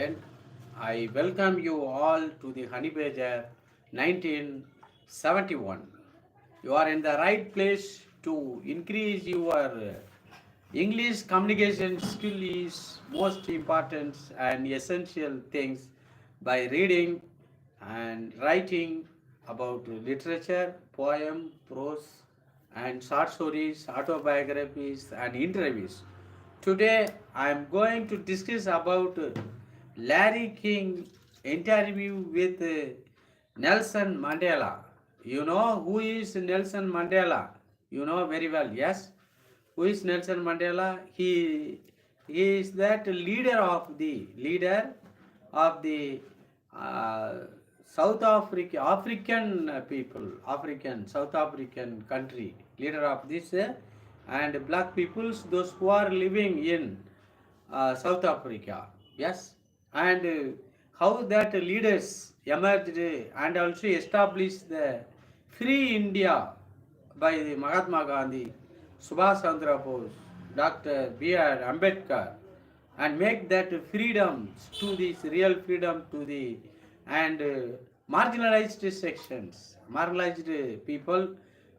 And I welcome you all to the Honey Badger 1971. You are in the right place to increase your English communication skill is most important and essential things by reading and writing about literature, poem, prose, and short stories, autobiographies, and interviews. Today, I am going to discuss about Larry King interview with Nelson Mandela. You know who is Nelson Mandela? You know very well, yes? Who is Nelson Mandela? He is that leader of the uh, African people, African South African country, leader of this and black peoples, those who are living in South Africa. Yes, and how that leaders emerged and also established the free India by the Mahatma Gandhi, Subhash Chandra Bose, Dr. B.R. Ambedkar, and make that freedom to this real freedom to the and marginalized sections, marginalized people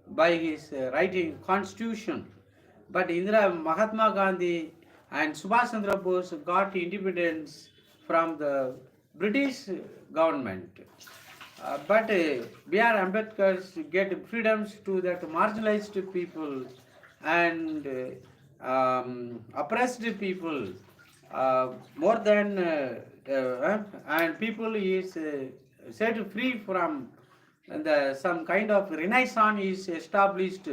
by his writing constitution. But Indira Mahatma Gandhi and Subhash Chandra Bose got independence from the British government. But B.R. Ambedkar get freedoms to that marginalized people and oppressed people more than and people is set free from the some kind of renaissance is established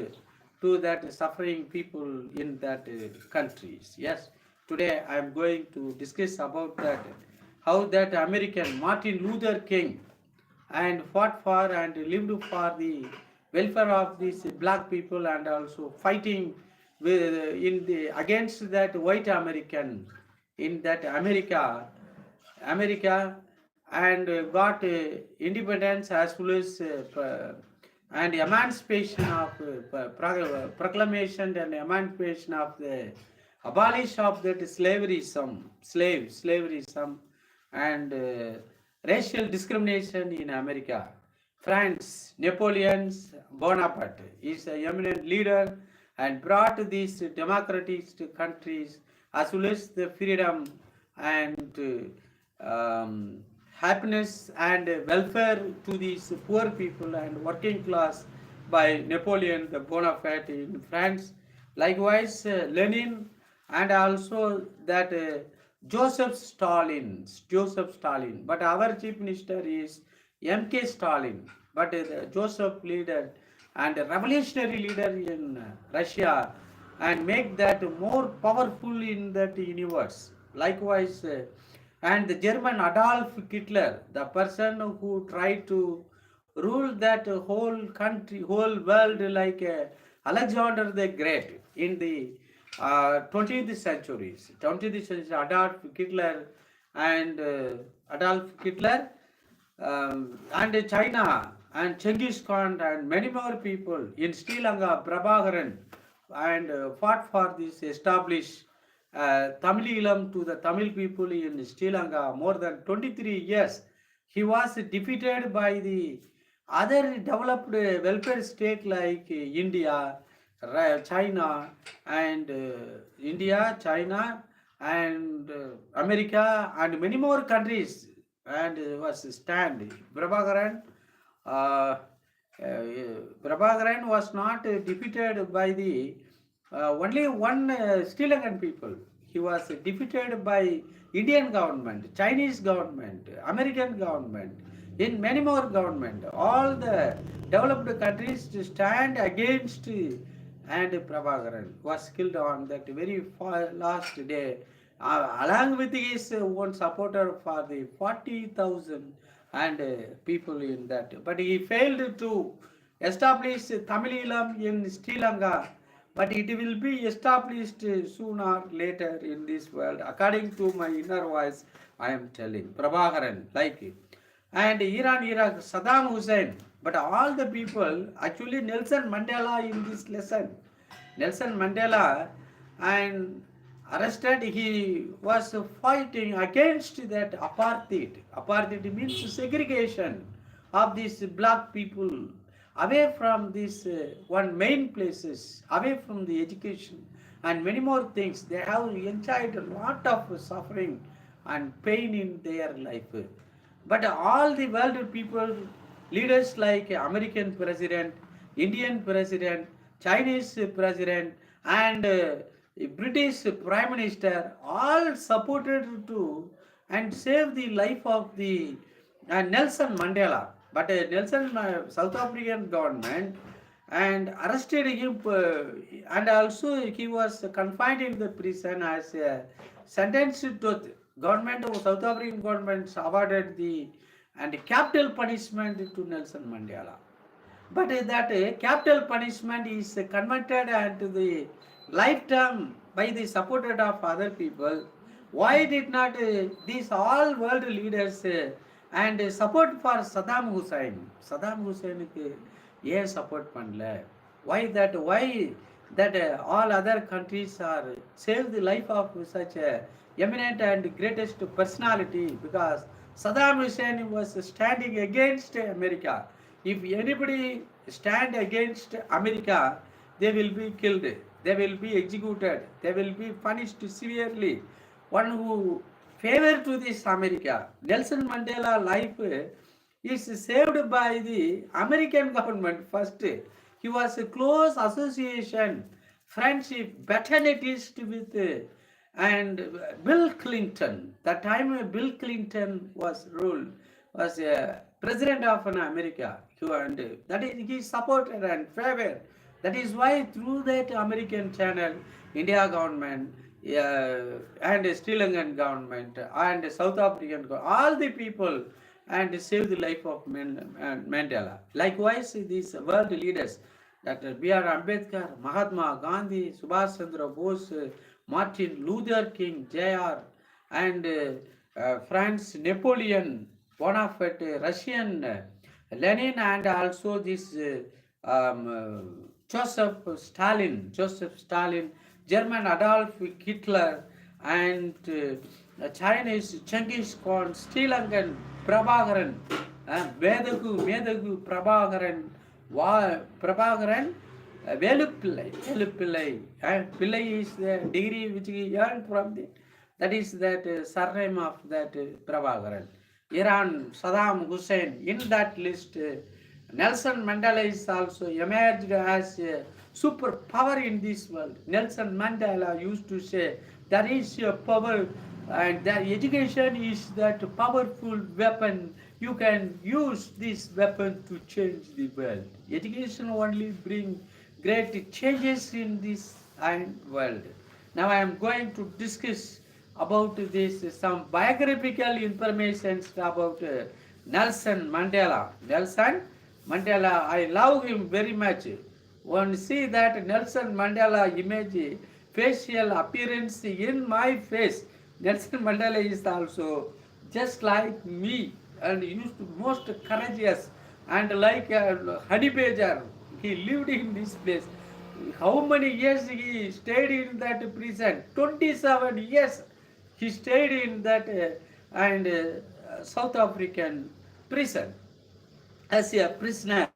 to that suffering people in that countries. Yes, today I am going to discuss about that how that American Martin Luther King and fought for and lived for the welfare of these black people and also fighting with in the against that white American in that America and got independence as well as and emancipation of proclamation and emancipation of the abolish of that slaveryism and racial discrimination in America. France, Napoleon Bonaparte is an eminent leader and brought these democratic countries as well as the freedom and happiness and welfare to these poor people and working class by Napoleon the Bonaparte in France. Likewise, Lenin and also that Joseph Stalin. But our chief minister is M.K. Stalin. But Joseph leader and a revolutionary leader in Russia and make that more powerful in that universe. Likewise, and the German Adolf Hitler, the person who tried to rule that whole country, whole world like Alexander the Great in the 20th centuries. 20th century, Adolf Hitler and China and Genghis Khan and many more people in Sri Lanka, Prabhakaran and fought for this established Tamil Elam to the Tamil people in Sri Lanka more than 23 years. He was defeated by the other developed welfare state like India, China, and China, and America, and many more countries, and was stand. Uh, uh, Prabhakaran was not defeated by the only one Sri Lankan people. He was defeated by Indian government, Chinese government, American government, in many more government. All the developed countries to stand against and Prabhakaran was killed on that very last day, along with his one supporter for the 40,000 and people in that. But he failed to establish Tamilam in Sri Lanka, but it will be established sooner or later in this world. According to my inner voice, I am telling. Prabhakaran, like it. And Iran, Iraq, Saddam Hussein. But all the people, actually Nelson Mandela in this lesson. Nelson Mandela and arrested. He was fighting against that apartheid. Apartheid means segregation of these black people away from these one main places, away from the education and many more things. They have enjoyed a lot of suffering and pain in their life. But all the world people, leaders like American president, Indian president, Chinese president, and British prime minister all supported to and save the life of the Nelson Mandela. But Nelson, South African government and arrested him, and also he was confined in the prison as sentenced to death. Government of South African government awarded the and capital punishment to Nelson Mandela. But that capital punishment is converted into the lifetime by the support of other people. Why did not these all world leaders and support for Saddam Hussein? Saddam Hussein ஏன் support பண்ணல? Why that all other countries are save the life of such a eminent and greatest personality? Because Saddam Hussein was standing against America. If anybody stand against America, they will be killed, they will be executed, they will be punished severely. One who favor to this America, Nelson Mandela life is saved by the American government first. He was a close association, friendship, battenetist with and Bill Clinton. That time Bill Clinton was ruled, was a president of an America, and that is he supported and favored. That is why through that American channel, India government and Sri Lankan government and South African all the people and save the life of Mandela. Likewise, these world leaders, Dr. B.R. Ambedkar, Mahatma Gandhi, Subhash Chandra Bose, Martin Luther King, Jr., and France, Napoleon Bonaparte, Russian Lenin, and also this Joseph Stalin, German Adolf Hitler, and Chinese Genghis Khan, Sri Lankan Prabhakaran, Medagu Prabhakaran, Velupillai. Pillai is the degree which he earned from the, that is that surname of that Prabhakaran. Iran, Saddam Hussein, in that list, Nelson Mandela is also emerged as a superpower in this world. Nelson Mandela used to say, there is a power and the education is that powerful weapon. You can use this weapon to change the world. Education only bring great changes in this world. Now I am going to discuss about this some biographical information about Nelson Mandela. Nelson Mandela, I love him very much. One see that Nelson Mandela image, facial appearance in my face. Nelson Mandela is also just like me and used to most courageous and like honey badger. He lived in this place. How many years he stayed in that prison? 27 years he stayed in that South African prison as a prisoner.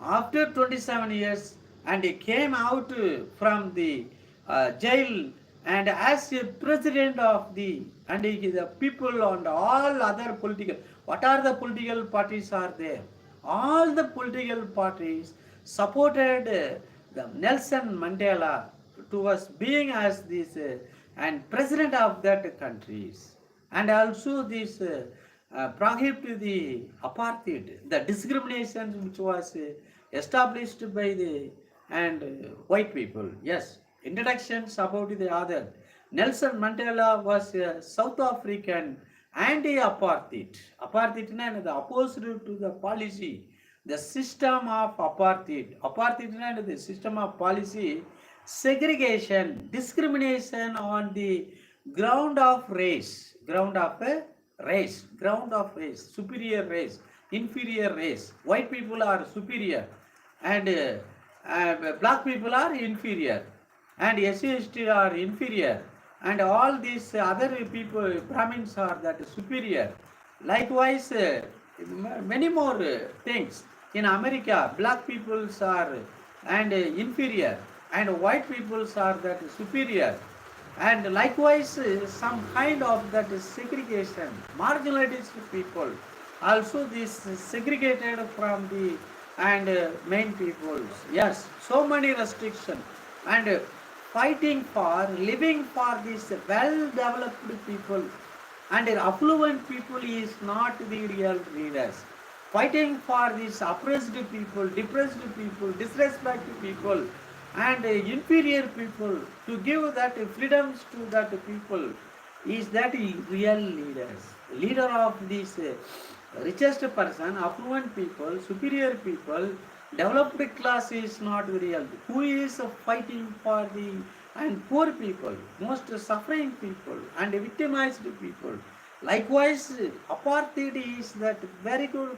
After 27 years, and he came out from the jail, and as a president of the people and all other political, what are the political parties are there? All the political parties supported the Nelson Mandela towards being as this and president of that countries, and also this prohibit the apartheid, the discrimination which was established by the white people. Yes, introductions about the other. Nelson Mandela was a South African anti-apartheid. Apartheid is the opposite to the policy, the system of apartheid. Apartheid is the system of policy, segregation, discrimination on the ground of race, ground of race, superior race, inferior race. White people are superior, and black people are inferior, and SC are inferior, and all these other people, Brahmins are that superior. Likewise, many more things. In America, black peoples are and inferior, and white peoples are that superior. And likewise, some kind of that segregation, marginalized people, also this segregated from the and main peoples. Yes, so many restrictions and fighting for living for these well-developed people and affluent people is not the real leaders. Fighting for these oppressed people, depressed people, disrespected people, and inferior people to give that freedoms to that people is that real leaders. Leader of this richest person, affluent people, superior people, developed class is not real. Who is fighting for the and poor people, most suffering people and victimized people. Likewise, apartheid is that very good,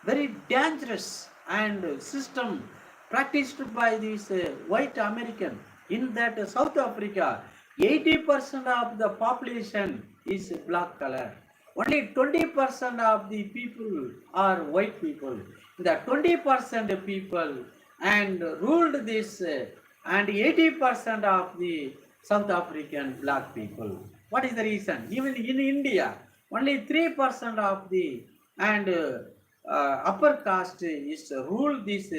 very dangerous and system practiced by this white American in that South Africa. 80% of the population is black color. Only 20% of the people are white people. The 20% people and ruled this and 80% of the South African black people. What is the reason? Even in India, only 3% of the and upper caste is ruled this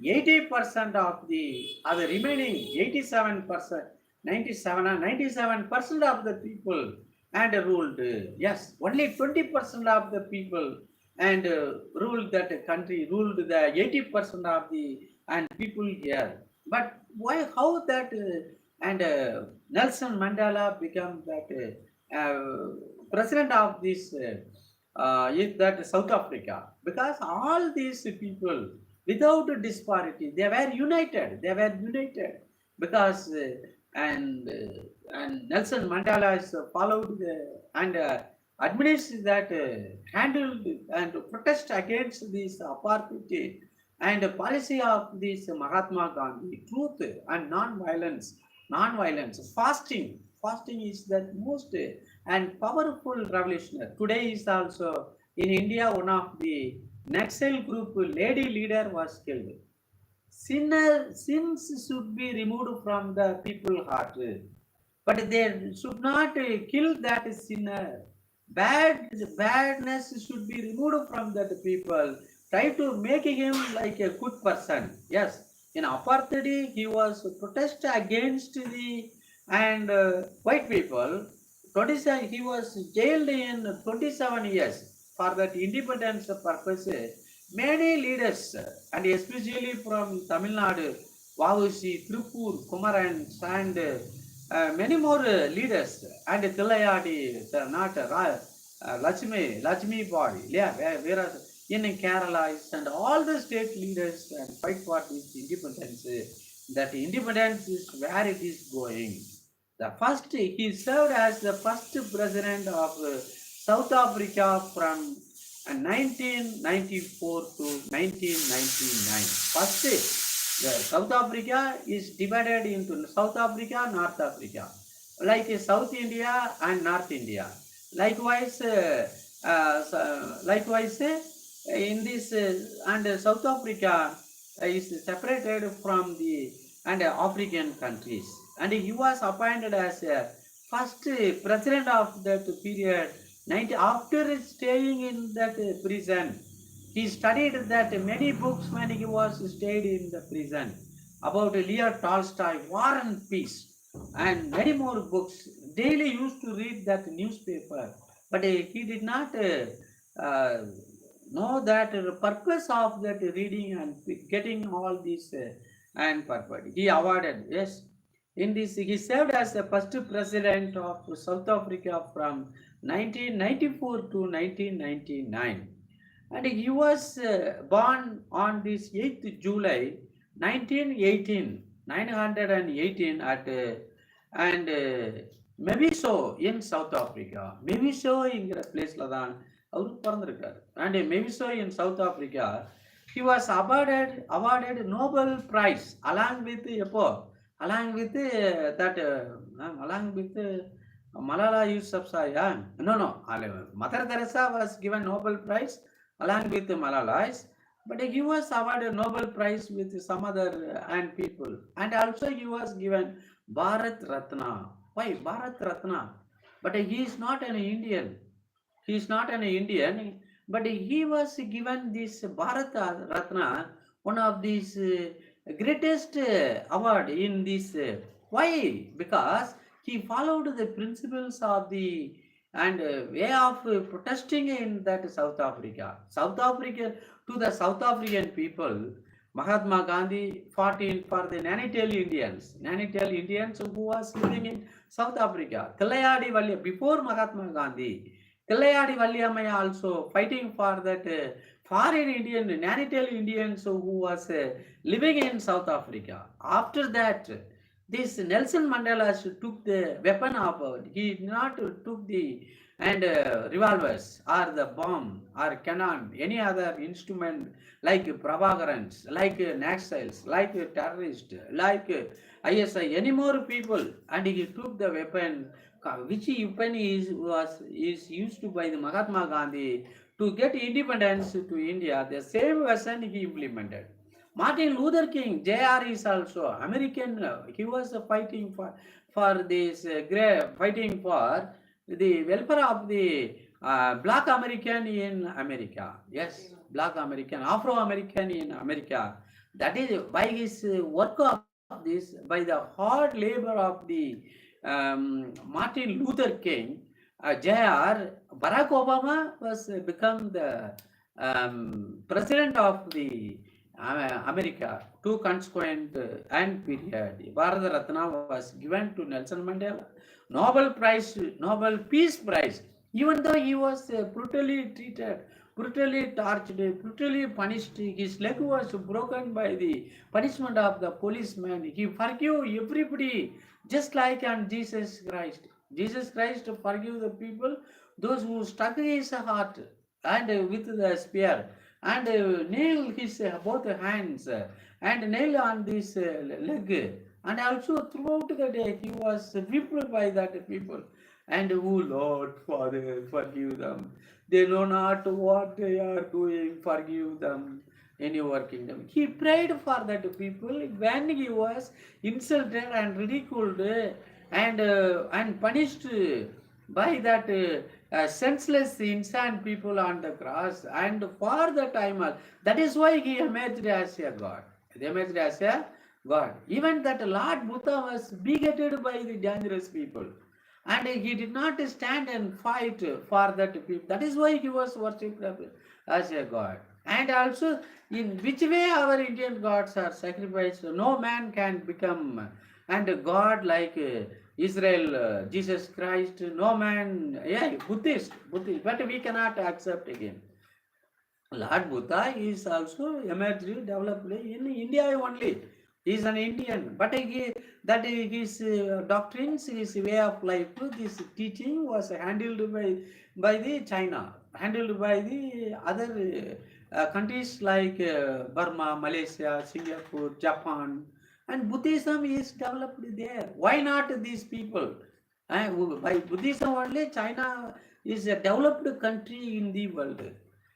80% of the other remaining 87%, 97 or 97% of the people and ruled. Yes, only 20% of the people and ruled that country, ruled the 80% of the and people here. But why? How that and Nelson Mandela become that president of this is that South Africa? Because all these people, without disparity, they were united. They were united because and Nelson Mandela is followed and administered that handled and protest against this apartheid and policy of this Mahatma Gandhi, truth and non-violence, non-violence, fasting is that most and powerful revolutionary. Today is also in India one of the Naxal group lady leader was killed. Sins should be removed from the people heart, but they should not kill that sinner. Badness should be removed from that people. Try to make him like a good person. Yes, in apartheid he was protest against the and white people. 27 he was jailed in 27 years for that independence purposes. Many leaders and especially from Tamil Nadu, Vavusi, Tripur, Kumarans and many more leaders and Tilayadi, not Lakshmi body, yeah, where are in Kerala and all the state leaders and fight for this independence. That independence is where it is going. The first, he served as the first president of South Africa from 1994 to 1999. First, the South Africa is divided into South Africa, North Africa, like South India and North India. Likewise, in this and South Africa is separated from the and African countries, and he was appointed as a first president of that period. 90 after staying in that prison, he studied that many books when he was stayed in the prison about Leo Tolstoy, War and Peace, and many more books. Daily used to read that newspaper, but he did not know that the purpose of that reading and getting all these and purpose. He awarded, yes. In this, he served as the first president of South Africa from 1994 to 1999. And he was born on this 8th July 1918, 918 at and Meviso in South Africa. Meviso என்கிற பிளேஸ்ல தான் அவர் பிறந்திருக்காரு. And Meviso in South Africa, he was awarded Nobel Prize along with எப்போ along with that, along with Malala Yousafzai. No, Mother Teresa was given Nobel Prize along with Malala, but he was awarded Nobel Prize with some other and people, and also he was given Bharat Ratna. Why Bharat Ratna? But he is not an Indian. He is not an Indian, but he was given this Bharat Ratna, one of these greatest award in this. Why? Because he followed the principles of the and way of protesting in that South Africa. South Africa to the South African people. Mahatma Gandhi fought in for the Nanital Indians who was living in South Africa. Kalayadi Valya, before Mahatma Gandhi, Kalayadi Valyamaya also fighting for that foreign Indian, Nanital Indians who was living in South Africa. After that, this Nelson Mandela took the weapon of, he did not took the and revolvers or the bomb or cannon, any other instrument like Prabhakarans, like Naxals, like terrorists, like ISI, any more people, and he took the weapon, which weapon is used by the Mahatma Gandhi to get independence to India. The same version he implemented. Martin Luther King, JR is also American. He was fighting for this fighting for the welfare of the black American in America. Yes, black American, Afro American in America. That is by his work of this, by the hard labor of the Martin Luther King, JR, Barack Obama was become the president of the America. Two consequent and period. Bharat Ratna was given to Nelson Mandela. Nobel Peace Prize, even though he was brutally treated, brutally tortured, brutally punished, his leg was broken by the punishment of the policeman. He forgave everybody, just like on Jesus Christ. Jesus Christ forgive the people, those who struck his heart and with the spear and nail his both hands and nail on this leg, and also throughout the day he was whipped by that people. And oh Lord, Father, forgive them. They know not what they are doing. Forgive them in your kingdom. He prayed for that people when he was insulted and ridiculed and punished by that senseless insane people on the cross. And for the time, that is why he emerged as a God. He emerged as a God. Even that Lord Buddha was beheaded by the dangerous people. And he did not stand and fight for that people. That is why he was worshipped as a God. And also, in which way our Indian gods are sacrificed, no man can become and God like Israel, Jesus Christ, no man, yeah, Buddhist, but we cannot accept again. Lord Buddha is also emerged, developed in India only. He is an Indian, but that his doctrines, his way of life, this teaching was handled by the China, handled by the other countries like Burma, Malaysia, Singapore, Japan, and Buddhism is developed there. Why not these people? By Buddhism only, China is a developed country in the world.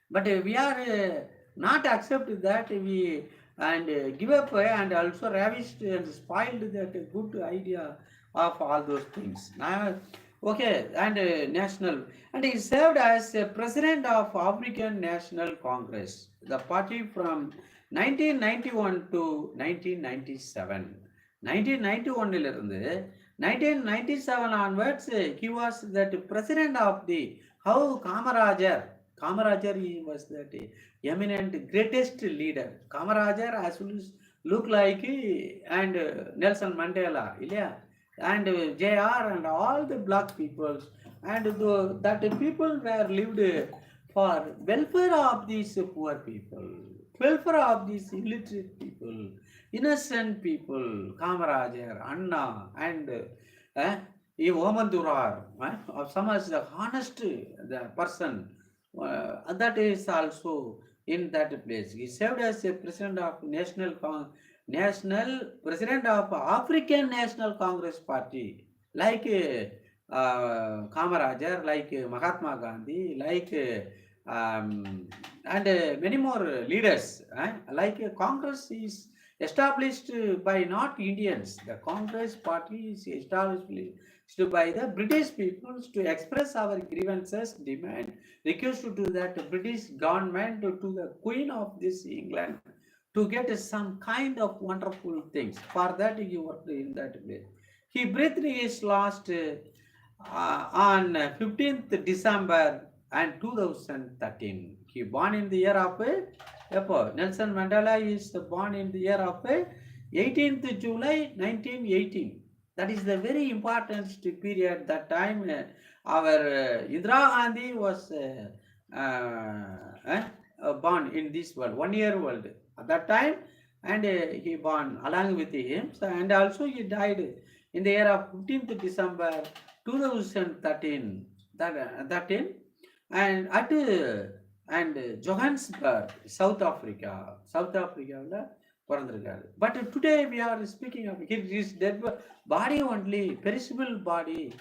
But we are not accept that we and give up and also ravished and spoiled that good idea of all those things. Now, okay, and national, and he served as president of African National Congress, the party from 1991 to 1997. 1991 இலிருந்து 1997 onwards, he was that president of the how Kamarajar he was that eminent greatest leader. Kamarajar as well as look like and Nelson Mandela, yeah, and JR and all the black peoples, and that people were lived for welfare of these poor people, welfare of these illiterate people, innocent people. Kamarajar, Anna, and Omandurar, of some as the honest the person, that is also in that place. He served as a president of National president of African National Congress Party, like Kamarajar, like Mahatma Gandhi, like and many more leaders. Like Congress is established by not Indians. The Congress Party is established by the British peoples to express our grievances, demand, request to that British government to the Queen of this England to get some kind of wonderful things. For that, he worked in that way. He breathed his last on 15th December and 2013. He born in the year of Nelson Mandela is born in the year of 18th July 1918. That is the very important period. That time our Indira Gandhi was born in this world, 1 year old at that time, and he born along with him. So, and also he died in the year of 15th December 2013. That in and at and Johannesburg, South Africa. But today we are speaking of his dead body only, perishable body.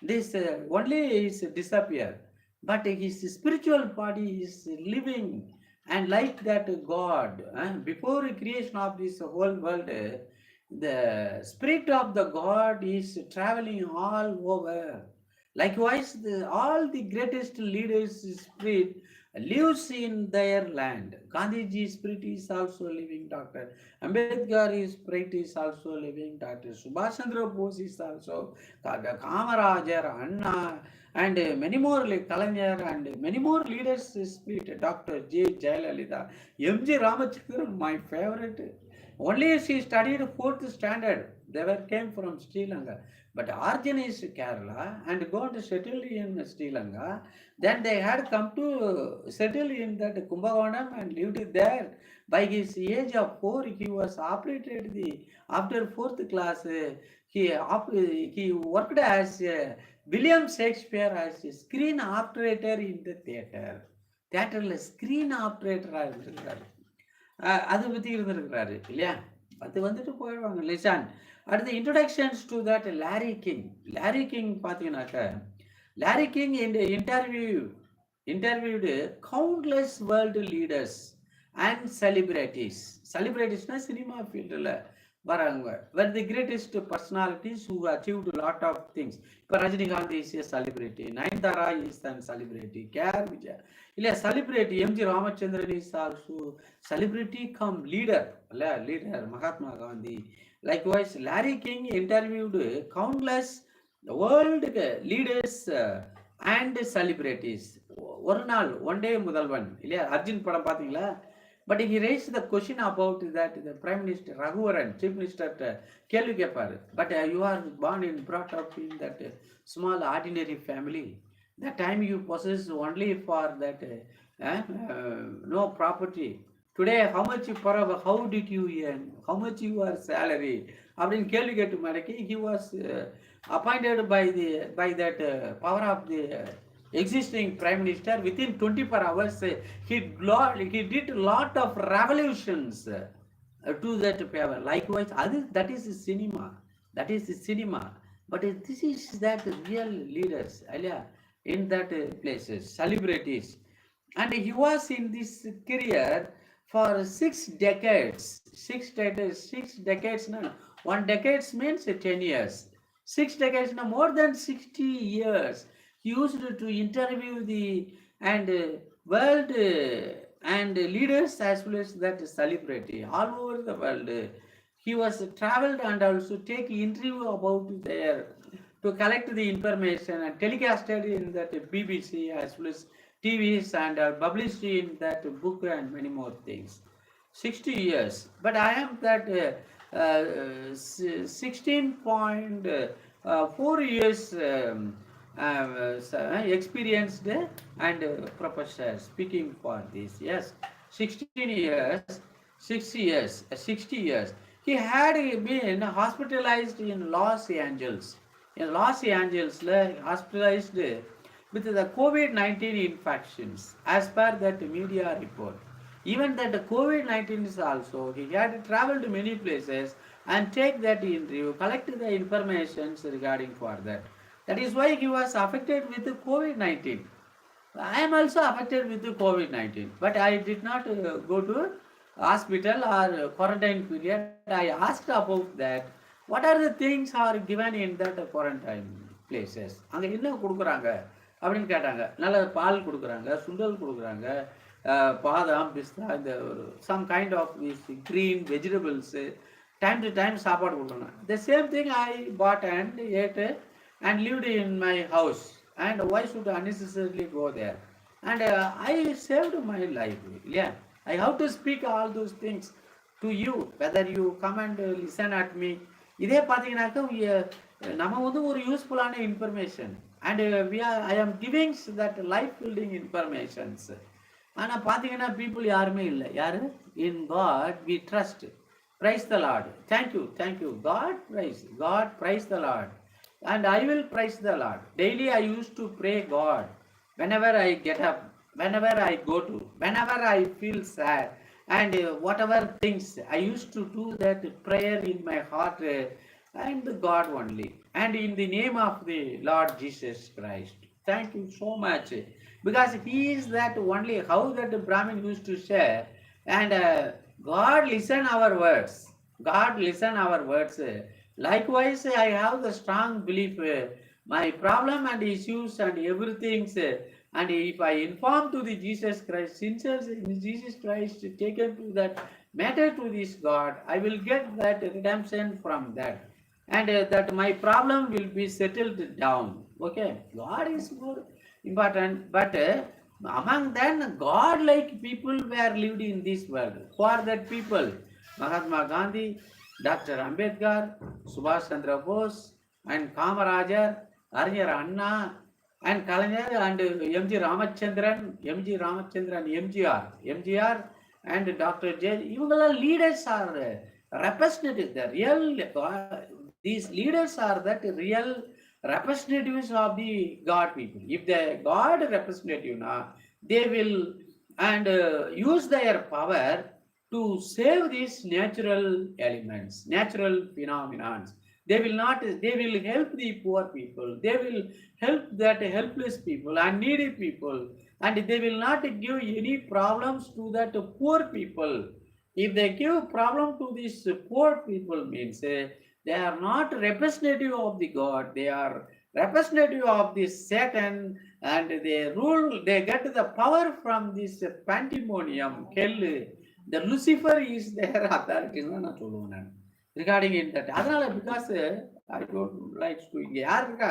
This only is disappear, but his spiritual body is living and like that God. Before creation of this whole world, the spirit of the God is traveling all over. Likewise, all the greatest leaders' spirit lives in their land. Gandhiji's spirit is also living, Dr. Ambedkar's spirit is also living, Dr. Subhash Chandra Bose is also, Kamarajar, Anna, and many more like Kalanyar and many more leaders' spirit, Dr. J. Jayalalitha, M.G. Ramachandran, my favorite. Only she studied fourth standard. They were came from Sri Lanka. But origin is Kerala and go to settle in Sri Lanka. Then they had come to settle in that Kumbakonam and lived there. By his age of 4, he was operated the after fourth class. He worked as William Shakespeare as a screen operator in the theater. Theaterல screen operator இருந்திருக்காரு. அதை பற்றி இருந்திருக்கிறாரு இல்லையா? அது வந்துட்டு போயிடுவாங்க லிசான். அடுத்து introductions to that Larry King. Larry King பார்த்தீங்கன்னாக்க லாரி கிங் இந்த interviewed countless world leaders and celebrities. செலிபிரிட்டிஸ்னா சினிமா ஃபீல்டில் வராங்க. Where the greatest personalities who achieved lot of things. இப்போ Rajinikanth is a celebrity, Nayanthara is an celebrity, KR Vijaya இல்லை celebrity, MG Ramachandran is also celebrity cum leader இல்லை leader Mahatma Gandhi. Likewise, Larry King interviewed countless world leaders and celebrities. ஒரு நாள் one day முதல்வன் இல்லையா அர்ஜுன் படம் பார்த்தீங்களா? But he raised the question about that the Prime Minister Raghuvaran, Chief Minister, கேள்வி கேட்பாரு. But you are born and brought up in that small ordinary family. That time you possess only for that no property. Today how much how did you earn? How much your salary? அப்படின்னு கேள்வி கேட்டு மடக்கி he was appointed by that power of the existing prime minister. Within 24 hours he did lot of revolutions to that power. Likewise that is cinema, but this is that real leaders in that places, celebrities. And he was in this career for 6 decades. 6 decades. No. 1 decade means 10 years. 6 decades, no, more than 60 years. He used to interview the and world and leaders as well as that celebrity all over the world. He was traveled and also take interview about their to collect the information and telecasted in that BBC as well as TVs and published in that book and many more things. 60 years. But I am that 16.4 years experienced and professor speaking for this. Yes, 16 years, 60 years. He had been hospitalized in Los Angeles. In Los Angeles, hospitalized with the COVID-19 infections, as per that media report. Even that the COVID-19 is also, he had traveled to many places and take that interview, collect the information regarding for that. That is why he was affected with the COVID-19. I am also affected with the COVID-19, but I did not go to hospital or quarantine period. I asked about that. What are the things are given in that quarantine places? அங்கே என்ன கொடுக்குறாங்க அப்படின்னு கேட்டாங்க. நல்ல பால் கொடுக்குறாங்க, சுண்டல் கொடுக்குறாங்க, பாதாம், பிஸ்தா, இந்த some kind of this green vegetables, time to time சாப்பாடு கொடுக்குறாங்க. The same thing I bought and ate and lived in my house. And why should I unnecessarily go there? And I saved my life. Yeah, I have to speak all those things to you, whether you come and listen at me. இதே பார்த்தீங்கன்னாக்கா நம்ம வந்து ஒரு யூஸ்ஃபுல்லான information and I am givings that life building informations. ஆனால் பார்த்தீங்கன்னா people யாருமே இல்லை. யாரு? In God we trust. Praise the Lord. Thank you, thank you. God praise the Lord. And I will praise the Lord. Daily I used to pray God. Whenever I get up, whenever I go to, whenever I feel sad, and whatever things, I used to do that prayer in my heart and God only. And in the name of the Lord Jesus Christ. Thank you so much. Because He is that only, how that Brahmin used to share. And God listen our words. God listen our words. Likewise, I have the strong belief, my problem and issues and everything, and if I inform to the Jesus Christ, sincere Jesus Christ taken to that matter to this God, I will get that redemption from that, and that my problem will be settled down. Okay, God is more important, but among them, God-like people were lived in this world. For that people, Mahatma Gandhi, Dr. Ambedkar, Subhash Chandra Bose, and Kamarajar, Arya Anna, and Kalaignar, and MGR, and Dr. J. Even leaders are representatives. The real, these leaders are that real representatives of the God people. If the God representative now, they will and use their power to save these natural elements, natural phenomena. They will help the poor people. They will help that helpless people and needy people. And they will not give any problems to that poor people. If they give problem to these poor people, means they are not representative of the God. They are representative of this Satan, and they rule. They get the power from this pandemonium, hell. The Lucifer is their authority. நான் சொல்லுவேன் நான் regarding in that. அதனால because I don't like to, இங்கே யார் இருக்கா?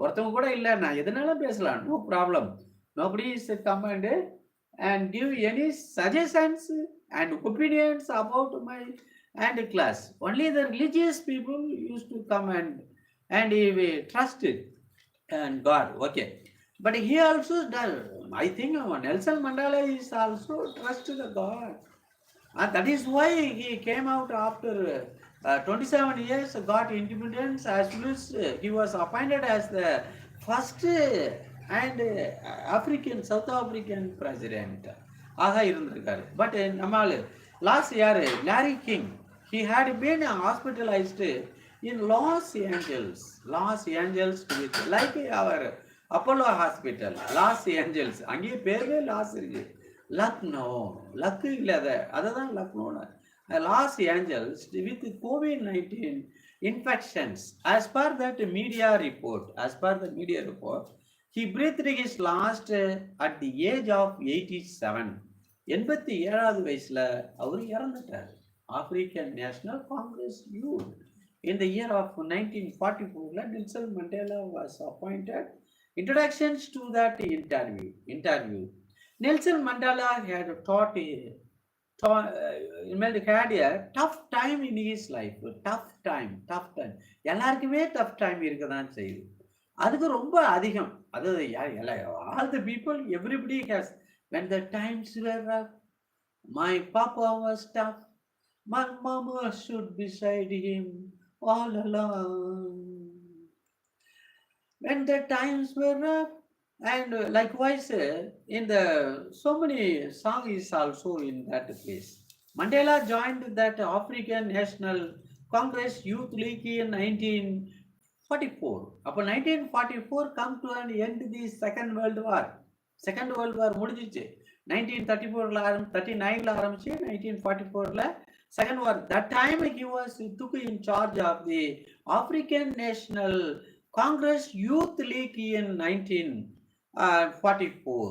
ஒருத்தவங்க கூட இல்லை. நான் எதனாலும் பேசலாம், no problem. Nobody is comment and give any suggestions and opinions about my and class. Only the religious people used to come and we trusted and God. Okay, but he also does. I think Nelson Mandela is also trusted the God. And that is why he came out after 27 years, got independence, as well as he was appointed as the first and South African president. ஆக இருந்திருக்காரு. But நம்மால் last யார்? Lorry king. he had been hospitalized in Los Angeles with like our Apollo hospital, Los Angeles. அங்கேயே பேருவே loss இருக்கு. Lucknow, luck இல்லாத அதுதான் லக்னோன்னு. Los Angeles with COVID-19 infections. As per the media report, he breathed his last at the age of 87. 87வது வயசுல அவர் இறந்துட்டார். African national Congress youth. In the year of 1944, Nelson Mandela was appointed. Introductions to that interview. Nelson Mandela had had a tough time in his life. Tough time. எல்லாருக்குமே tough time இருக்க தான் செய்யுது. அதுக்கு ரொம்ப அதிகம். அதாவது all the people, everybody has. When the times were rough, my papa was tough. My mama stood beside him all along. When the times were rough, And likewise, in the so many song is also in that place. Mandela joined that African National Congress Youth League in 1944. Upon 1944 come to an end the Second World War. Second World War முடிஞ்சிச்சு 1934 39 ஆரம்பிச்சு 1944 Second War. That time he was took in charge of the African National Congress Youth League in 1944.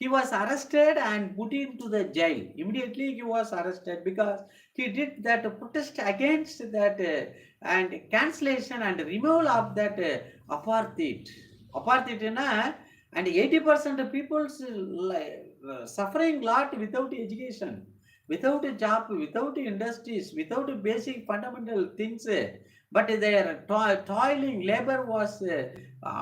He was arrested and put into the jail. Immediately he was arrested because he did that protest against that and cancellation and removal of that apartheid. Apartheid, and 80% of people suffering lot without education, without a job, without industries, without basic fundamental things. But their toiling labor was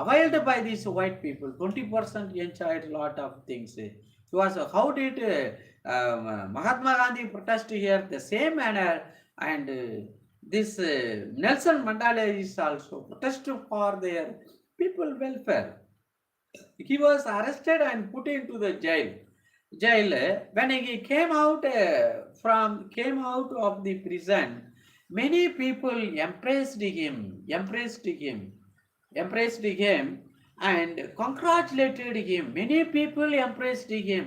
availed by these white people. 20% enjoyed a lot of things. It was how did Mahatma Gandhi protest here the same manner, and this Nelson Mandela is also protest for their people welfare. He was arrested and put into the jail. When he came out came out of the prison, many people embraced him, and congratulated him. Many people embraced him.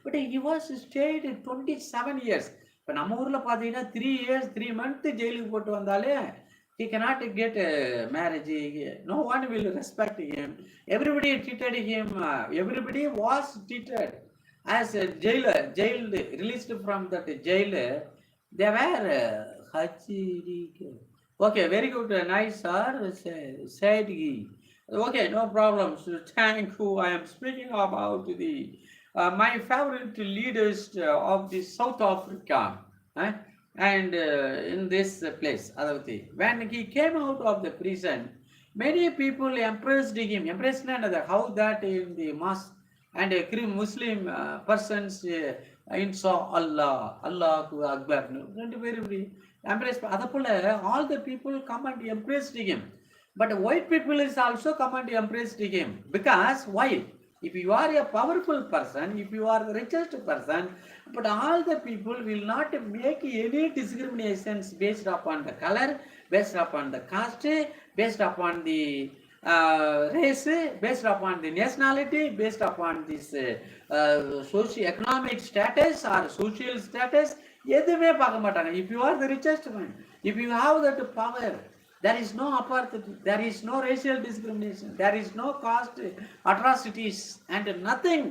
But he was stayed 27 years. இப்போ நம்ம ஊரில் பார்த்தீங்கன்னா 3 years 3 months ஜெயிலுக்கு போட்டு வந்தாலே he cannot get a marriage. No one will respect him. Everybody treated him. Everybody was treated as a jailer, jailed, released from that jail. They were okay, very good, nice, sir. Said he. Okay, no problem. So thank you. I am speaking about the my favorite leaders of the South Africa. And in this place, Adavati, when he came out of the prison, many people embraced him. Embraced another how that in the mosque and Muslim persons saw Allah, Allahu Akbar. Very embraced. All the people come and embraced him. But white people is also come and embraced him. Because why? If you are a powerful person, if you are the richest person, but all the people will not make any discriminations based upon the color, based upon the caste, based upon the race, based upon the nationality, based upon this socio-economic status or social status. If you are the richest one, if you have that power, there is no apartheid, there is no racial discrimination, there is no caste atrocities, and nothing.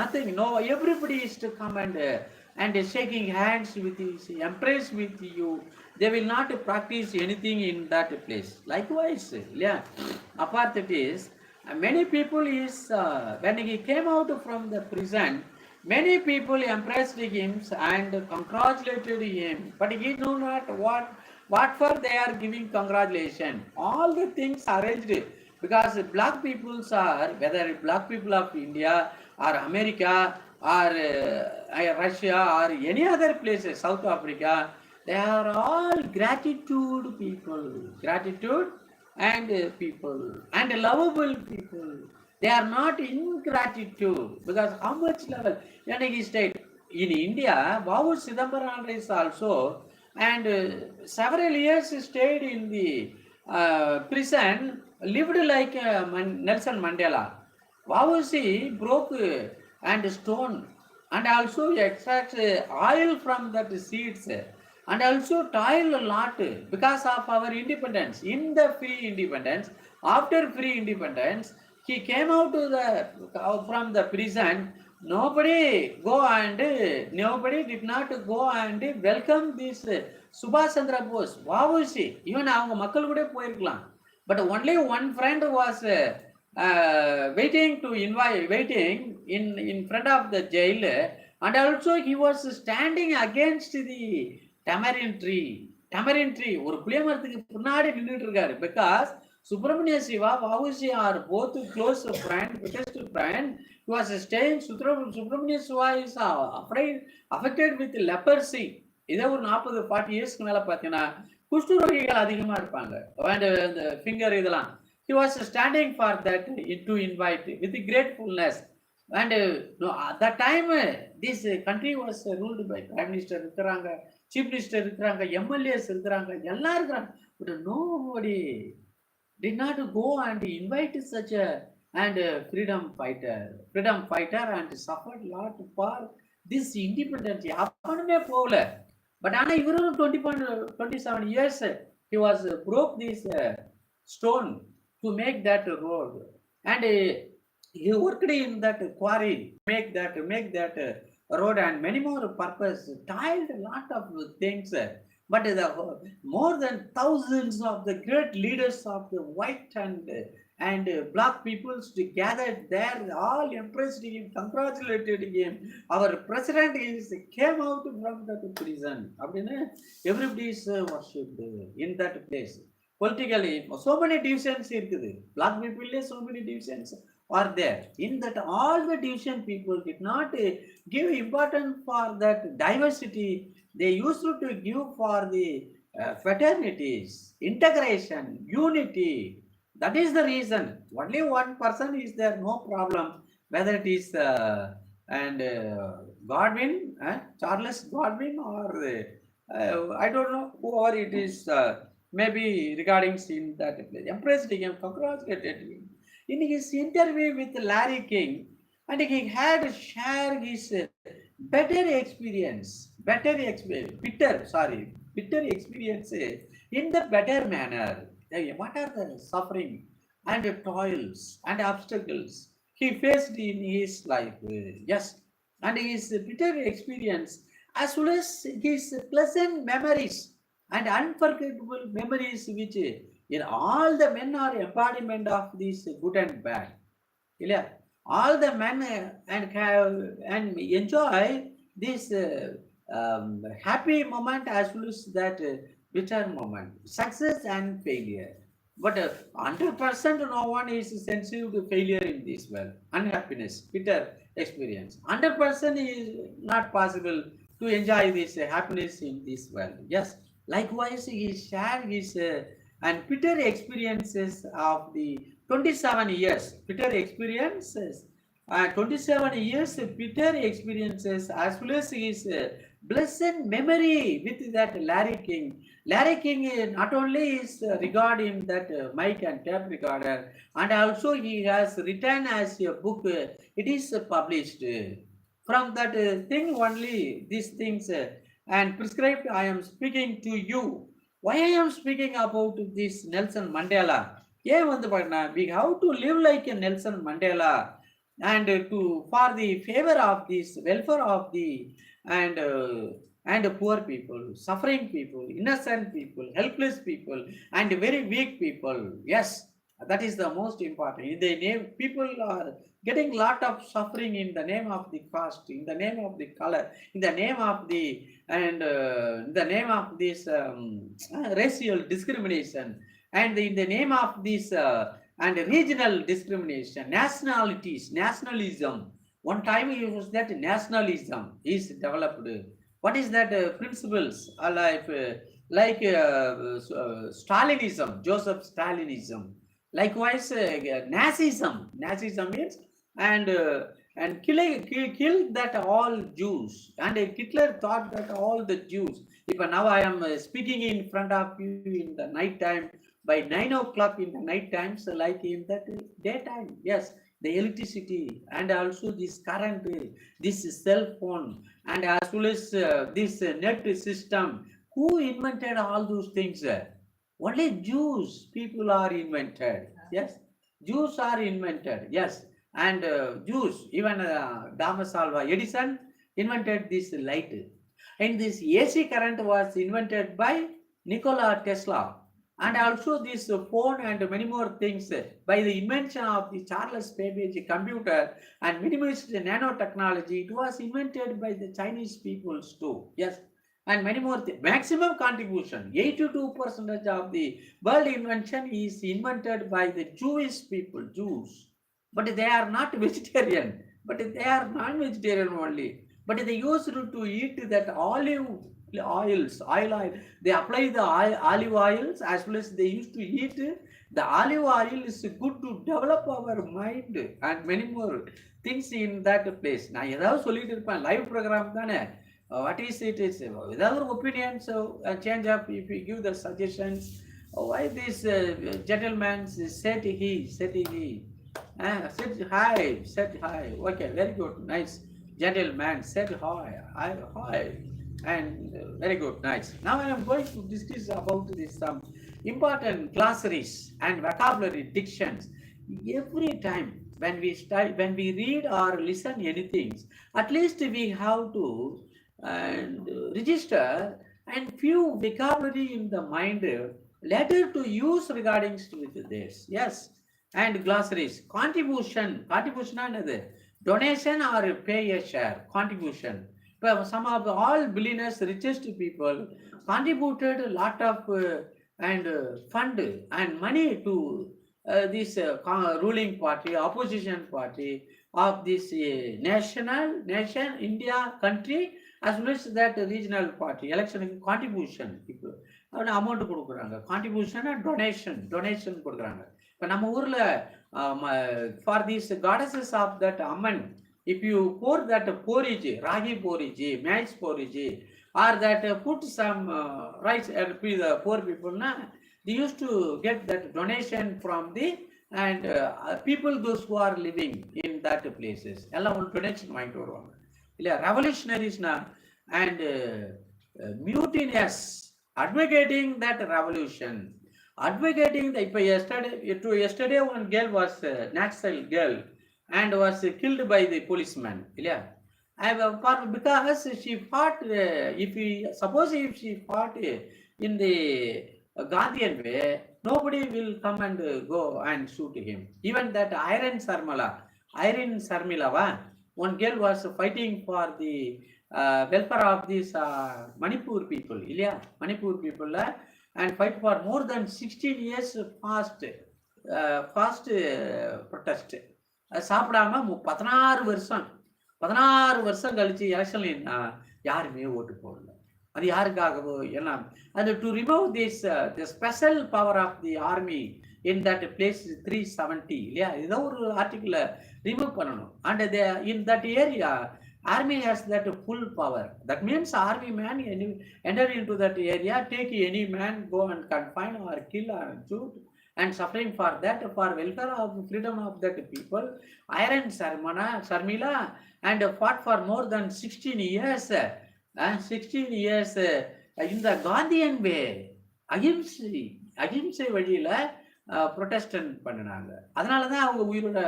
Nothing. No, everybody is to come and shaking hands with you, embrace with you. They will not practice anything in that place. Likewise, yeah, apartheid is many people is when he came out from the prison. Many people embraced him and congratulated him, but he knew not what for they are giving congratulation. All the things arranged because black peoples are, whether black people of India or America or Russia or any other places, South Africa, they are all gratitude people, gratitude and people and lovable people. They are not ingratitude because how much level? Yanagi state in India, Vavu Sidambaran is also, and several years stayed in the prison, lived like Nelson Mandela. Vavasi broke and stone and also extracts oil from that seeds and also toil a lot because of our independence. In the free independence, after free independence, he came out to from the prison. Nobody did not go and welcome this Subhash Chandra Bose. Vavasi, even அவங்க மக்கள் கூட போயிருக்கலாம். But only one friend was waiting in front of the jail, and also he was standing against the tamarind tree. ஒரு புளிய மரத்துக்கு பின்னாடி நின்றுட்டு இருக்காரு. Because Subramania Shiva, Vavusi are both close friend, biggest friend. He was staying. Subramania Shiva is affected with leprosy. இதே ஒரு 40-40 இயர்ஸ்க்கு மேல பார்த்தீங்கன்னா குஷ்டரோகிகள் அதிகமா இருப்பாங்க. அந்த ஃபிங்கர் இதெல்லாம் He was standing for that to invite with gratefulness. And no, at that time, this country was ruled by prime minister இருக்கிறாங்க, chief minister இருக்கிறாங்க, MLAs இருக்கிறாங்க, எல்லாம் இருக்கிறாங்க. But nobody did not go and invite such a and freedom fighter and suffered lot for this independence. அப்பனுமே போகல. But ஆனா இவரும் 27 years he was broke this stone to make that road, and he worked in that quarry, make that road and many more purpose, tiled a lot of things, but the more than thousands of the great leaders of the white and black peoples to gathered there, all impressed him, congratulated him. Our president is came out from that prison. Everybody is worshipped in that place. Politically, so many divisions இருக்குது. Black people, so many divisions are there. In that, all the division people did not give importance for that diversity. They used to give for the fraternities, integration, unity. That is the reason. Only one person is there, no problem. Whether it is and Godwin, Charles Godwin, or I don't know whoever it is. Maybe regarding in that place. Impressed him, congratulated him. In his interview with Larry King, and he had shared his bitter experience in the better manner. What are the suffering and toils and obstacles he faced in his life? Yes, and his bitter experience as well as his pleasant memories and unforgettable memories, which in all the men are embodiment of this good and bad. All the men and enjoy this happy moment as well as that bitter moment, success and failure. But 100% no one is sensitive to failure in this world. Unhappiness, bitter experience. 100% is not possible to enjoy this happiness in this world. Yes, likewise he shared his and bitter experiences of the 27 years. Bitter experiences. 27 years bitter experiences as well as his blessed memory with that Larry King. Larry King not only is regarding that mic and tape recorder, and also he has written as a book. It is published. From that thing only, these things and prescribed, I am speaking to you. Why I am speaking about this Nelson Mandela? We have to live like a Nelson Mandela, and to for the favor of this welfare of the and poor people, suffering people, innocent people, helpless people, and very weak people. Yes, that is the most important. In the name, people are getting lot of suffering in the name of the caste, in the name of the color, in the name of the and in the name of this racial discrimination, and in the name of this and regional discrimination, nationalism. One time it was that nationalism is developed. What is that principles like Stalinism, Joseph Stalinism. Likewise, Nazism means and kill that all Jews. And Hitler thought that all the Jews. If now I am speaking in front of you in the night time, by 9 o'clock in the night times, like in that daytime. Yes, the electricity and also this current, this cell phone, and as well as this net system. Who invented all those things? Only Jews people are invented. Yes, Jews are invented. Yes, and Jews, even Thomas Alva Edison invented this light, and this AC current was invented by Nikola Tesla. And also this phone and many more things by the invention of the Charles Babbage computer and minimized nanotechnology. It was invented by the Chinese peoples too. Yes, and many more things. Maximum contribution, 82% of the world invention is invented by the Jewish people, Jews. But they are not vegetarian, but they are non-vegetarian only. But they used to eat that olive oil. They apply the olive oils as well as they used to eat The olive oil is good to develop our mind and many more things in that place. நான் ஏதாவது சொல்லிட்டு இருப்பேன், live program தானே. What is it is ஏதாவது ஒரு opinion, so change up if you give the suggestions. Why this gentleman said he said hi, okay, very good, nice. Gentleman said hi, and very good, nice. Now I am going to discuss about this some important glossaries and vocabulary dictions. Every time when we study, when we read or listen anything, at least we have to and register and few vocabulary in the mind later to use regarding with this. Yes, and glossaries. Contribution another donation or pay a share. Contribution. But some of all billionaires, richest people contributed a lot of and fund and money to this ruling party, opposition party of this nation, India country, as well as that regional party election contribution. People amount கொடுக்குறாங்க, contribution donation கொடுக்குறாங்க. இப்போ நம்ம ஊர்ல for these goddesses of that Amman, if you pour that porridge, ragi porridge, maize porridge, or that put some rice and feed the poor people, they used to get that donation from the and people those who are living in that places. எல்லாம் ஒரு donation வாங்கிட்டு வருவாங்க இல்லையா. ரெவல்யூஷனரிஸ்னா and mutinous, advocating that revolution, advocating the yesterday one girl was Naxal girl and was killed by the policeman. Yeah, because she fought. Suppose if she fought in the Gandhian way, nobody will come and go and shoot him. Even that Iron Sarmila, one girl was fighting for the welfare of these Manipur people. Yeah, Manipur people. And fight for more than 16 years fast protest. சாப்பிடாம 16 வருஷம் கழிச்சு எலெக்ஷன்ல யாருமே ஓட்டு போடல. அது யாருக்காகவோ எல்லாம். அது to remove this the special power of the army in that place 370 இல்லையா. ஏதோ ஒரு ஆர்டிகிள் ரிமூவ் பண்ணணும். And in that area army has that full power. That means army man enter into that area, take any man, go and confine or kill or shoot, and suffering for that, for welfare of freedom of that people. Iron Sarmila and fought for more than 16 years. 16 years in the Gandhian way. அகிம்சை வழியில Protestant பண்ணினாங்க. அதனால தான் அவங்க உயிரோட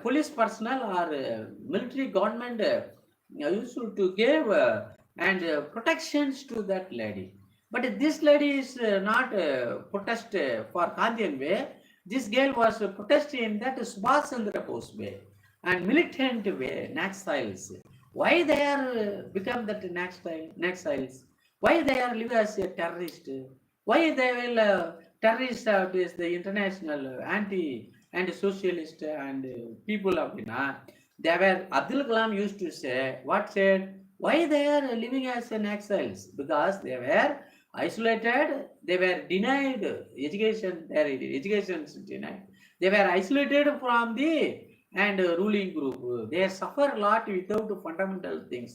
police personnel or military government use to give and protections to that lady. But this lady is not protest for Gandhian way. This girl was protesting in that Subhash Chandra Bose way and militant way. Naxals. Why they are become that Naxals? Why they are live as a terrorist? Why they will terrorist is the international anti and socialist and people of India. They were, Abdul Kalam used to say, what said? Why they are living as an exiles? Because they were isolated, they were denied education, their education is denied. They were isolated from the and ruling group. They suffer a lot without fundamental things.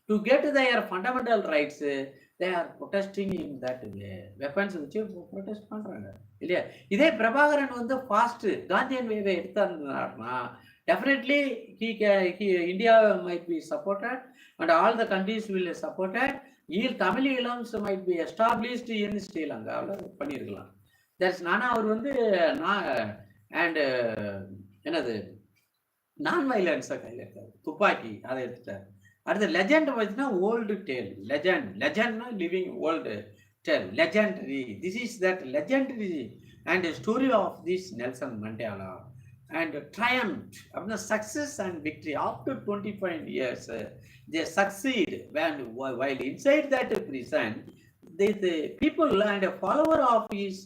To get their fundamental rights, they are protesting in that way. Weapons வச்சு protest பண்றாங்க இல்லையா. இதே பிரபாகரன் வந்து fast Gandhian வேவை எடுத்தாருன்னா definitely India might be supported and all the countries will support it. Tamil Ilams might be established in Sri Lanka பண்ணிருக்கலாம். That's நானா அவர் வந்து and என்னது நான் வயலன்ஸை கையில் எடுத்தார், துப்பாக்கி அதை எடுத்துட்டார். அடுத்த லெஜண்ட் வச்சுன்னா ஓல்டு டேல். லெஜண்ட்னா living old tale, legendary. This is that legendary and story of this Nelson Mandela and triumphed after success and victory. After 25 years, they succeed. While inside that prison, the people and a follower of his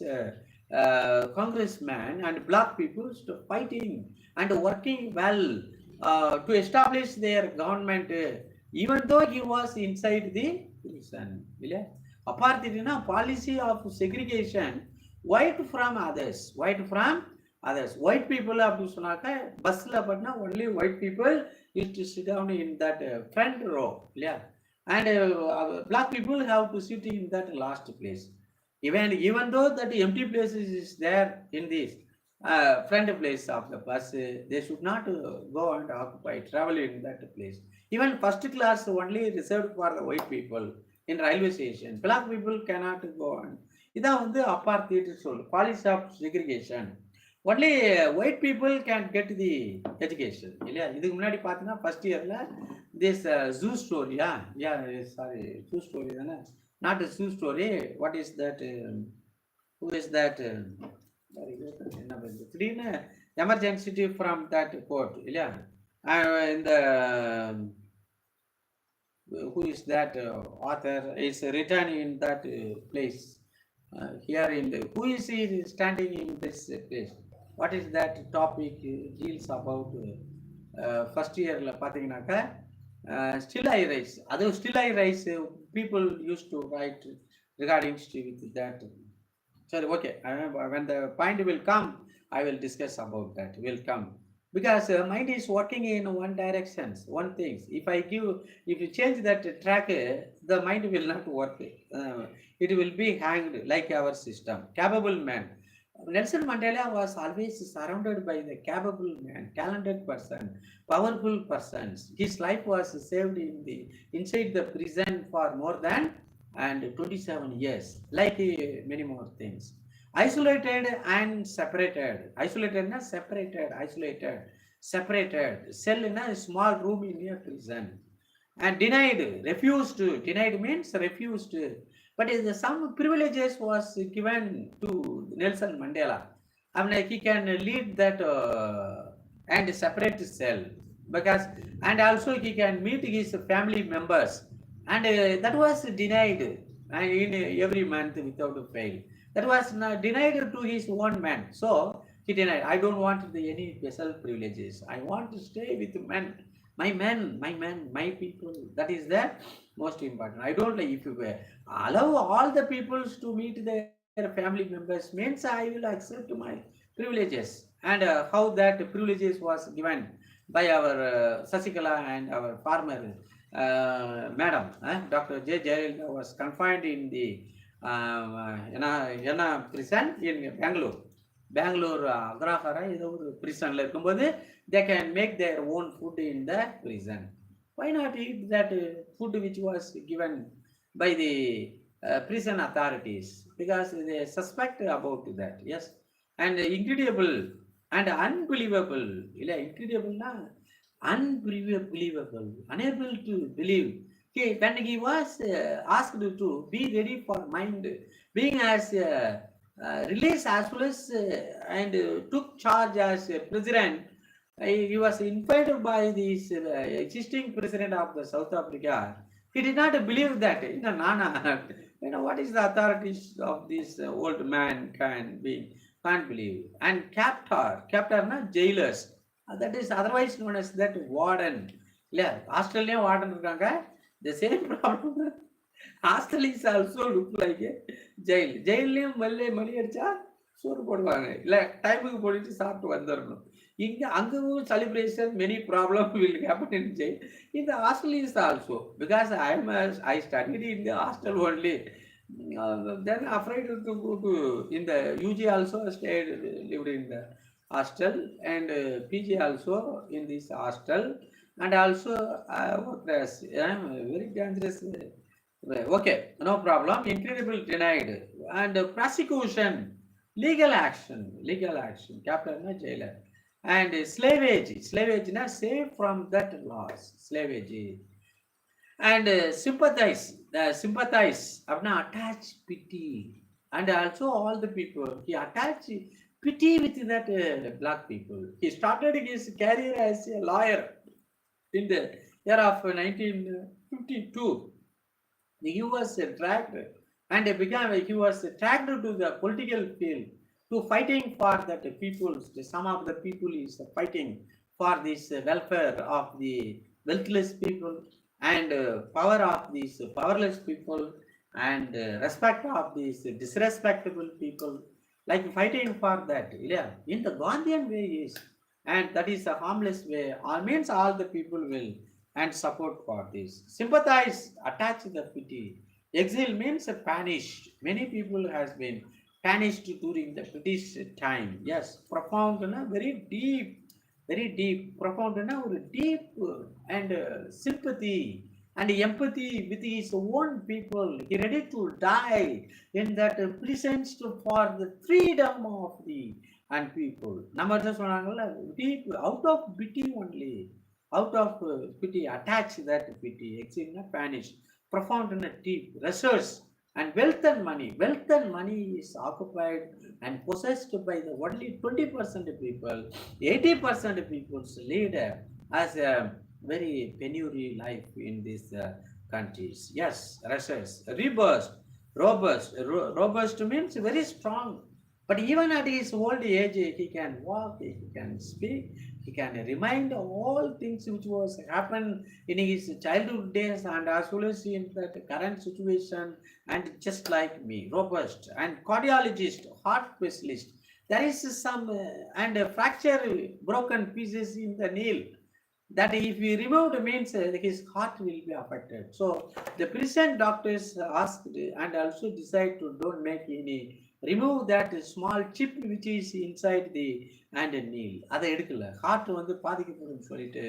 congressman and black people fighting and working well to establish their government, even though he was inside the prison. Apart from policy of segregation, white from others, white from others. White people அப்படின்னு சொன்னாக்க பஸ்ல பண்ணா only white people used to sit down in that front row, yeah, and black people have to sit in that last place. Even though that empty places is there in this front place of the bus, they should not go and occupy travel in that place. Even first class only reserved for the white people in railway station. Black people cannot go on. இதான் வந்து apartheid சொல், policy of segregation. Only white people can get the education இல்லையா. இதுக்கு முன்னாடி பார்த்தீங்கன்னா first இயரில் this zoo ஸ்டோரியா, yeah sorry zoo story தானே, not zoo story. What is that, who is that, என்ன பண்ணுறது திடீர்னு எமர்ஜென்சிட்டி ஃப்ரம் தட் கோர்ட் இல்லையா. இந்த who is that author is written in that place. Here in the, who is he standing in this place? What is that topic deals about? First year la pathina still I rise, adu still I rise, people used to write regarding with that. Sorry, okay, when the point will come I will discuss about that, will come, because mind is working in one direction, one things. If you change that track, the mind will not work. It will be hanged like our system. Capable man. Nelson Mandela was always surrounded by the capable man, talented person, powerful persons. His life was saved in the inside the prison for more than and 27 years, like many more things. Isolated and separated. Isolated na separated, isolated, separated. Cell in a small room in a prison. And denied, refused. Denied means refused. But some privileges was given to Nelson Mandela. I mean, he can lead that and separate cell, because, and also he can meet his family members, and that was denied in every month without fail. That was denied to his own man. So he denied. I don't want any special privileges. I want to stay with men, my people. That is the most important. I don't like, if you allow all the peoples to meet their family members, means I will accept my privileges. And how that privileges was given by our Sasikala and our farmer madam, Dr. J. Jayalalitha was confined in the Yana prison in Bangalore Agrahara ஏதோ ஒரு பிரிசன்ல இருக்கும்போது they can make their own food in the prison. Why not eat that food which was given by the prison authorities? Because they suspect about that. Yes, and incredible and unbelievable. Incredible na unbelievable, unable to believe. When he was asked to be ready for mind, being as released as well as and took charge as president, he was invited by this existing president of the South Africa. He did not believe that. Nana, what is the authorities of this old man can't believe. And captor na jailers. That is otherwise known as that warden. Yeah, Australian warden irukanga. The same problem. Hostel is also look like a jail. Jailலையும் மணி அடிச்சா சோறு போடுவாங்க, இல்லை டைமுக்கு போட்டுட்டு சாப்பிட்டு வந்துடணும். இங்கே அங்கவும் celebration, many problems will happen in jail. In the hostel is also, because I studied in the hostel only. Then afraid to go to in the UG also stayed, lived in the hostel, and PG also in this hostel, and also worked as very dangerous. Okay, no problem. Incredible denied and prosecution, legal action, captain na jailer, and slavage na saved from that loss, slavage, and sympathize, apna attach pity, and also all the people he attach pity with that black people. He started his career as a lawyer in the year of 1952. He was dragged and he was dragged to the political field to fighting for that people. Some of the people is fighting for this welfare of the wealthless people, and power of these powerless people, and respect of these disrespectable people, like fighting for that. Yeah, in the Gandhian way is, and that is a harmless way. All means all the people will and support for this. Sympathize, attach the pity. Exile means punish. Many people has been punished during the British time. Yes, profound, very deep, profound, deep and sympathy and empathy with his own people. He ready to die in that presence for the freedom of the and people. நம்ம என்ன சொன்னாங்கல்ல, deep out of pity only, out of pity, attach that pity, extreme panish, profound and deep research and wealth and money. Wealth and money is occupied and possessed by the only 20% people. 80% people lead as a very penury life in these countries. Yes, research, robust means very strong. But even at his old age, he can walk, he can speak, he can remind all things which was happened in his childhood days and as well as in that current situation. And just like me, robust and cardiologist, heart specialist. There is some and a fracture, broken pieces in the nail that if we removed means his heart will be affected. So the present doctors asked and also decide to don't make any remove that small chip which is inside the and kneel. அதை எடுக்கல, heart வந்து பாதிக்கப்படும் சொல்லிட்டு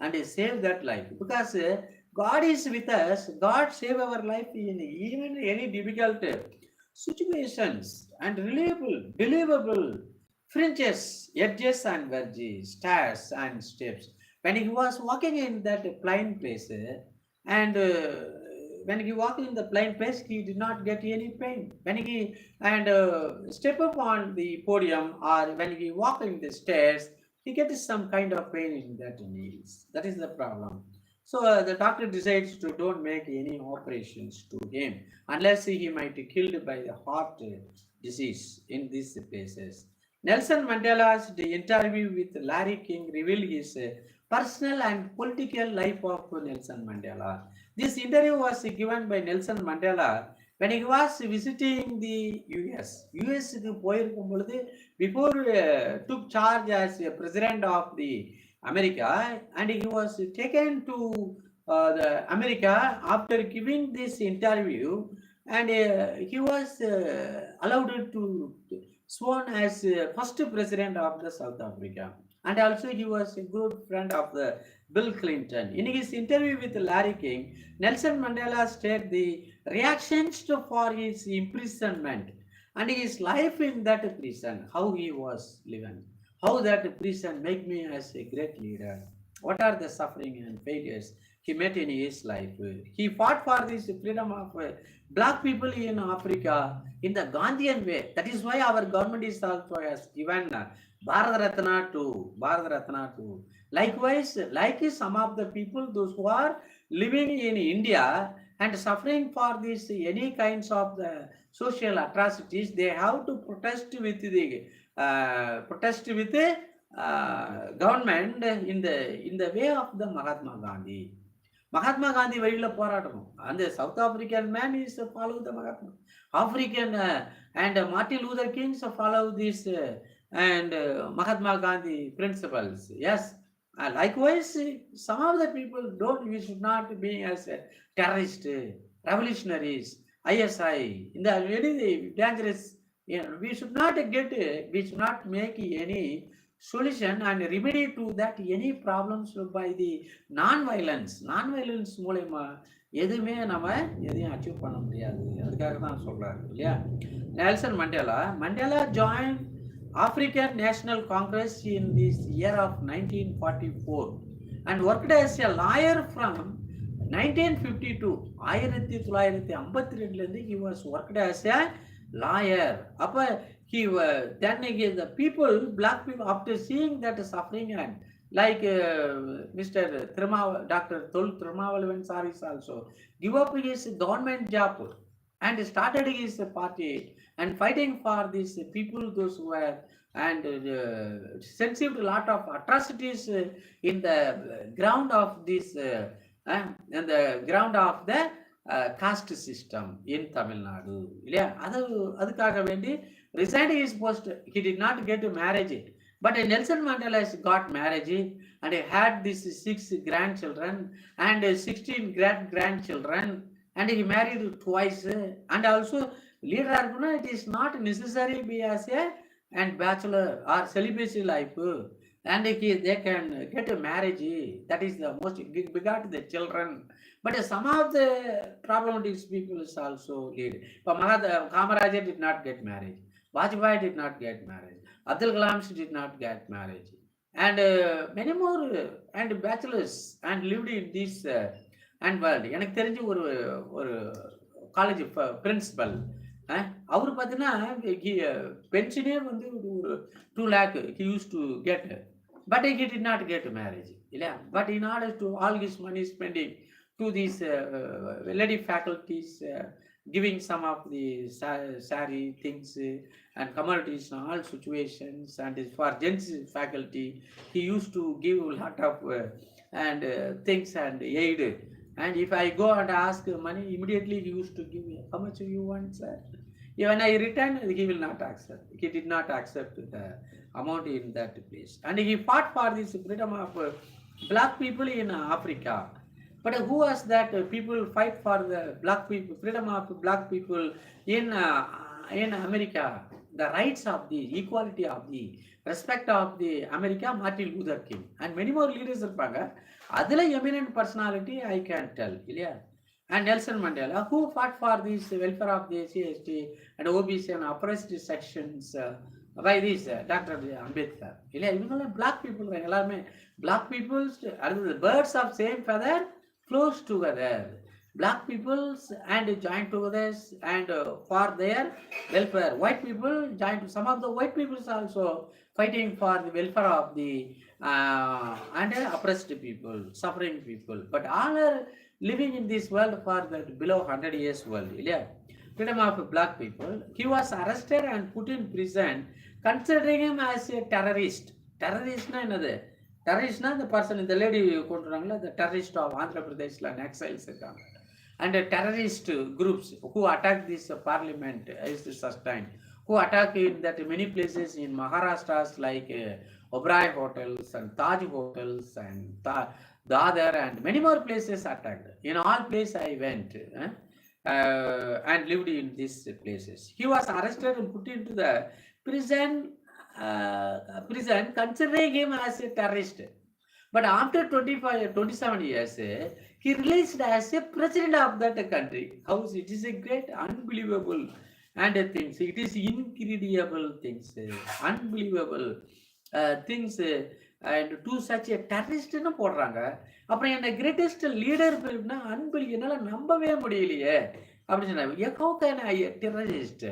and save that life because God is with us. God save our life in even any difficult situations and reliable, believable fringes, edges and verges, stairs and steps. When he was walking in that plain place, and when he walked in the plain place, he did not get any pain. When he and step up on the podium or when he walked in the stairs, he gets some kind of pain in that knees. That is the problem. So the doctor decides to don't make any operations to him unless he might be killed by the heart disease in these places. Nelson Mandela's the interview with Larry King revealed his personal and political life of Nelson Mandela. This interview was given by Nelson Mandela when he was visiting the US. US க்கு போயிருக்கும் பொழுது before took charge as a president of the America, and he was taken to the America after giving this interview, and he was allowed to sworn as first president of the South Africa. And also he was a good friend of the Bill Clinton. In his interview with Larry King, Nelson Mandela stated the reactions for his imprisonment and his life in that prison, how he was living, how that prison made me as a great leader. What are the suffering and failures he met in his life? He fought for this freedom of black people in Africa in the Gandhian way. That is why our government is also has given Bharat Ratna to. Likewise, like some of the people, those who are living in India and suffering for this any kinds of the social atrocities, they have to protest with the government in the way of the Mahatma Gandhi. Mahatma Gandhi வழியில போராடணும். அந்த South African man is follow the Mahatma. African and Martin Luther King follow this and Mahatma Gandhi principles. Yes. Likewise, some of the people don't. We should not be as terrorists, revolutionaries, ISI. In the very dangerous. We should not get. We should not make any solution and remedy to that any problems by the non-violence மூலமா எதுவுமே நம்ம எதையும் achieve பண்ண முடியாது. அதுக்காக தான் சொல்றாரு இல்லையா. Nelson Mandela joined African National Congress in this year of 1944 and worked as a lawyer from 1952. 1952 he was worked as a lawyer. அப்ப he then the people, black people, after seeing that suffering and like Mr. Dr. Tol Thirumavalavan sir is also give up his government job and started his party and fighting for these people, those who were and sensitive a lot of atrocities in the ground of this in the ground of the caste system in Tamil Nadu. இல்லையா அதுக்காக வேண்டி resigned his post. He did not get marriage. But Nelson Mandela has got marriage and he had these 6 grandchildren and 16 grandchildren, and he married twice. And also leader argument, it is not necessary be as a and bachelor or celibacy life, and they can get a marriage. That is the most begot the children. But some of the problematic people is also lead. But Kamaraja did not get married. Vajpayee did not get married. Abdul Kalam did not get marriage. And many more and bachelors and lived in this and world. எனக்கு தெரிஞ்சு ஒரு ஒரு college principal அவர் பார்த்தீங்கன்னா பென்ஷனே வந்து ஒரு 2 lakh he used to get, but he did not get marriage. இல்லையா but in order to all his money spending to these lady faculties, giving some of the sari things and commodities in all situations, and for gents faculty he used to give a lot of and things and aid. And if I go and ask money, immediately he used to give me, how much you want, sir? When I return, he will not accept. He did not accept the amount in that place. And he fought for this freedom of black people in Africa. But who was that people fight for the black people, freedom of black people in America, the rights of the equality of the respect of the America, Martin Luther King and many more leaders இருப்பாங்க. அதுல eminent personality I can tell, இல்லையா? And Nelson Mandela, who fought for this welfare of the SC, and OBC and oppressed sections by this Dr. Ambedkar. இல்லையா? இவங்கெல்லாம் black people, எல்லாருமே black people, the birds of same feather close together. Black peoples and joined together and for their welfare. White people joined. Some of the white peoples also fighting for the welfare of the and oppressed people, suffering people. But all are living in this world for the below 100 years world. Yeah. Freedom of black people. He was arrested and put in prison, considering him as a terrorist. Terrorist na another. Terrorist na the person in the lady kontrangla, the terrorist of Andhra Pradesh and exiles and terrorist groups who attack this parliament is sustained, who attack in that many places in Maharashtra like Oberoi hotels and Taj hotels and Dadar and many more places attacked. In all places I went and lived in these places. He was arrested and put into the prison considering him as a terrorist. But after 27 years, he released as a president of that country. How it is a great, unbelievable and things. It is incredible things, unbelievable things, and to such a terrorist போடுறாங்க. அப்புறம் என்ன greatest leader பேர்னா அன்பில் என்னால் நம்பவே முடியலையே அப்படின்னு சொன்னாங்க. How can I a terrorist?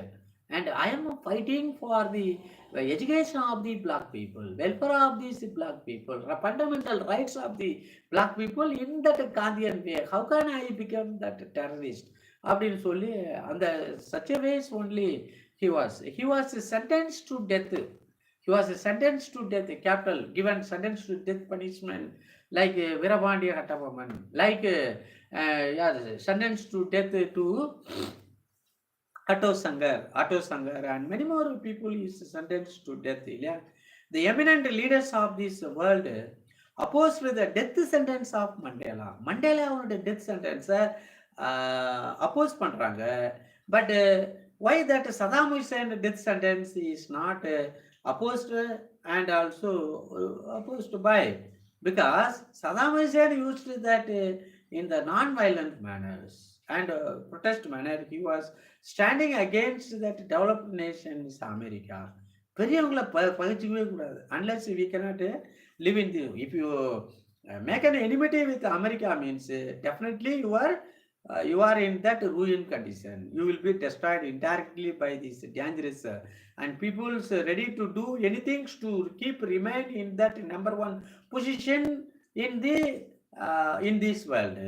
And I am fighting for the education of the black people, welfare of these black people, fundamental rights of the black people in that Gandhian way. How can I become that terrorist? அப்படின்னு சொல்லி அந்த such a ways only he was sentenced to death. He was sentenced to death, capital, given sentence to death punishment, like Veerapandiya Kattabomman, like sentenced to death to Atto Sangar, and many more people is sentenced to death. Yeah? The eminent leaders of this world opposed with the death sentence of Mandela. Mandela அவனுடைய death sentence oppose பண்றாங்க. But why that Saddam Hussein death sentence is not opposed and also opposed by? Because Saddam Hussein used that in the non-violent manners and protest manner. He was standing against that developed nations America. பெரியவங்களை பகிர்ச்சிக்கவே கூடாது. Unless we cannot live in the, if you make an enmity with America means definitely you are in that ruin condition. You will be destroyed indirectly by this dangerous and people's ready to do anything to keep remain in that number one position in this world.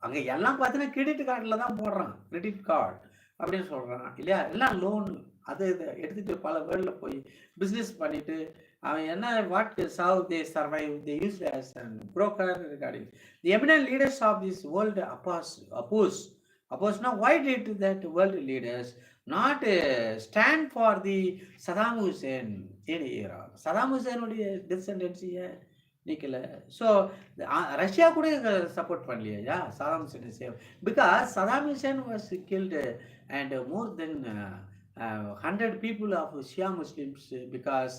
அங்கே எல்லாம் பார்த்தீங்கன்னா credit கார்டில் தான் போடுறான், credit card அப்படின்னு சொல்கிறான் இல்லையா? எல்லாம் லோனு அது இதை எடுத்துகிட்டு பல வேர்ல்டில் போய் பிஸ்னஸ் பண்ணிவிட்டு அவன் என்ன what serve they survive they use as and broker regarding the eminent leaders of this world oppose Oppose now, why did that world leaders not stand for the Saddam Hussein in Iraq? Saddam Hussein would descendants here. So Russia could support பண்ணலையா Saddam Hussein save because Saddam Hussein was killed and more than 100 people of Shia Muslims because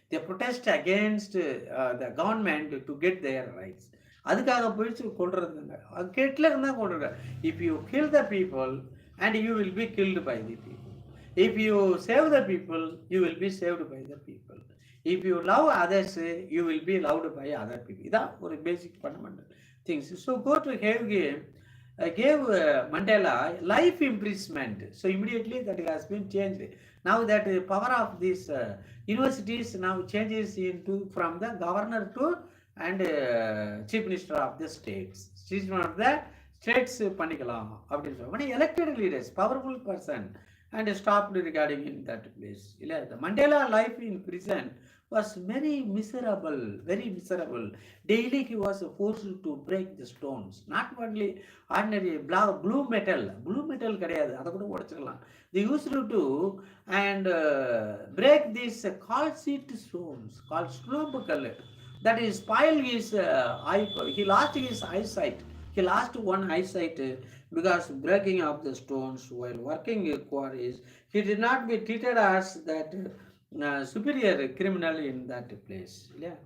they protest against the government to get their rights. அதுக்காக போயிடுச்சு கொள்றதுங்க Hitler தான் கொள்றாரு. If you kill the people and you will be killed by the people. If you save the people, you will be saved by the people. If you love others, you will be loved by other people. இதான் ஒரு basic fundamental things. So go to have gave Mandela life imprisonment. So immediately that has been changed. Now that power of these universities now changes into from the governor to and chief minister of the states. Chief minister of the states பண்ணிக்கலாம் அப்படின்னு சொல்லி elected leaders, powerful person and stopped regarding in that place. The Mandela life in prison was very miserable, very miserable. Daily he was forced to break the stones. Not only ordinary blue metal கிடையாது, அதை கூட உடைச்சிக்கலாம். They used to and break these calcite stones called slumbuckle. That is spoil his eye. He lost his eyesight. He lost one eyesight because breaking of the stones while working quarries. He did not be treated as that superior criminal in that place. Yeah,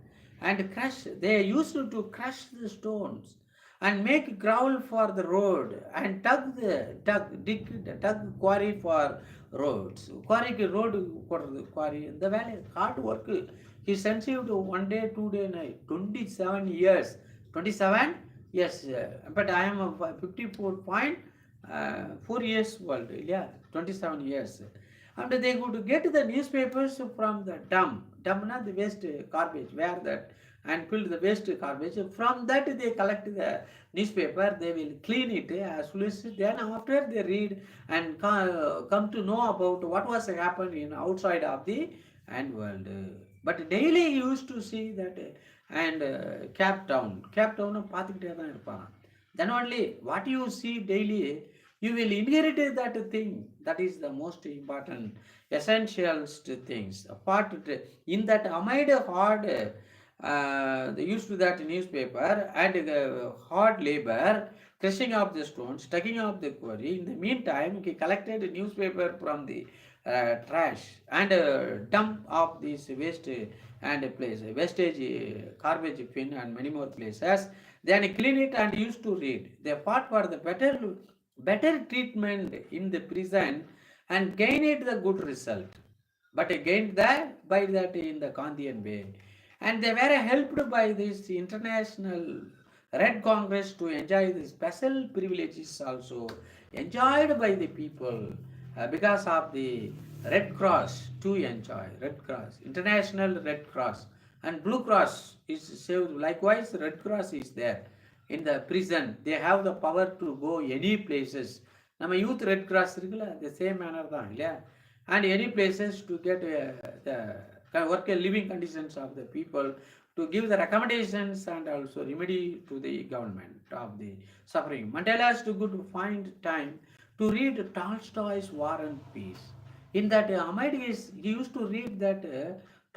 and crush. They used to crush the stones and make gravel for the road and tug quarry for roads. Quarry road quarry. The valley hard work. He sensitive to 1 day, 2 day, night. 27 years. 27? Yes. But I am 54.4 years old. Yeah, 27 years. And they could get the newspapers from the dump. Dump not the waste garbage. Where that and fill the waste garbage. From that they collect the newspaper. They will clean it as well as then after they read and come to know about what was happened in outside of the and world. But daily he used to see that and Cape Town பார்த்துக்கிட்டே தான் இருப்பாங்க. Then only what you see daily, you will inherit that thing. That is the most important, essential things. Apart in that amid hard, they used to that newspaper and the hard labor, crushing of the stones, taking of the quarry. In the meantime, he collected newspaper from the trash and dump of this waste and place wastage garbage bin and many more places. Then clean it and used to read. They fought for the better treatment in the prison and gained the good result. But gained that by that in the Gandhian way. And they were helped by this international Red Congress to enjoy the special privileges also enjoyed by the people because of the Red Cross to enjoy. Red Cross, International Red Cross and Blue Cross is saved. Likewise, Red Cross is there in the prison. They have the power to go any places. நம்ம youth Red Cross இருக்குல்ல, the same manner தான் இல்லையா, and any places to get the work living conditions of the people, to give the recommendations and also remedy to the government of the suffering. Mandela has to good find time to read Tolstoy's War and Peace. In that he used to read that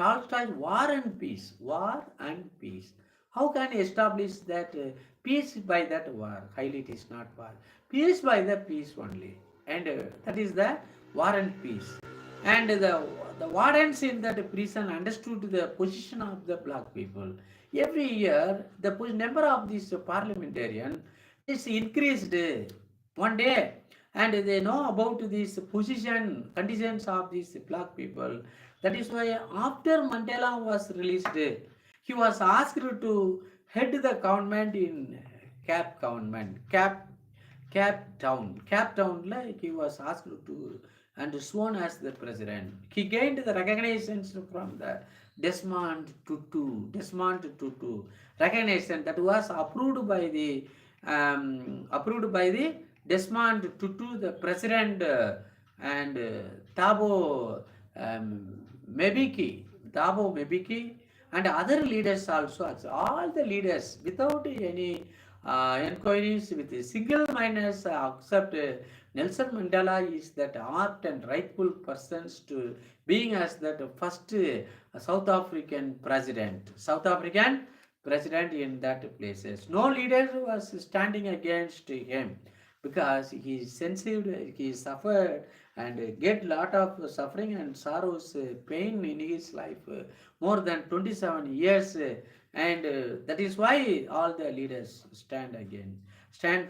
Tolstoy's War and Peace. War and Peace. How can he establish that peace by that war? Highly it is not war. Peace by the peace only. And that is the War and Peace. And the wardens in that prison understood the position of the black people. Every year, the number of this parliamentarian is increased one day. And they know about this position, conditions of these black people. That is why after Mandela was released, he was asked to head the government in Cape Town. Like he was asked to and sworn as the president. He gained the recognition from the Desmond Tutu recognition that was approved by the Desmond Tutu, the president, and Thabo Mbeki, and other leaders also. All the leaders without any inquiries with a single minus accept Nelson Mandela is that art and rightful persons to being as that first South African president. South African president in that places. No leader was standing against him because he sensitive, he suffered and get lot of suffering and sorrows, pain in his life more than 27 years, and that is why all the leaders stand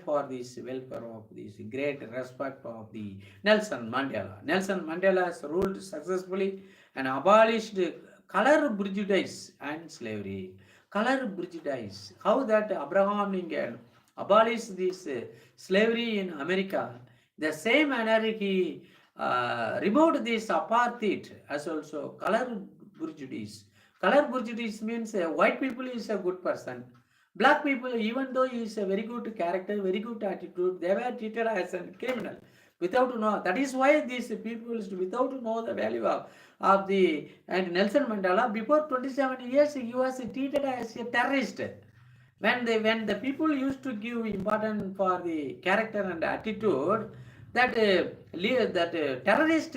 for this welfare of this great respect of the Nelson Mandela. Nelson Mandela has ruled successfully and abolished color prejudice and slavery. Color prejudice. How that Abraham Lincoln abolished this slavery in America. The same manner he removed this apartheid as also color prejudice. Color prejudice means white people is a good person. Black people, even though he is a very good character, very good attitude, they were treated as a criminal without know. That is why these people without know the value of the and Nelson Mandela before 27 years he was treated as a terrorist. When the people used to give importance for the character and attitude, that terrorist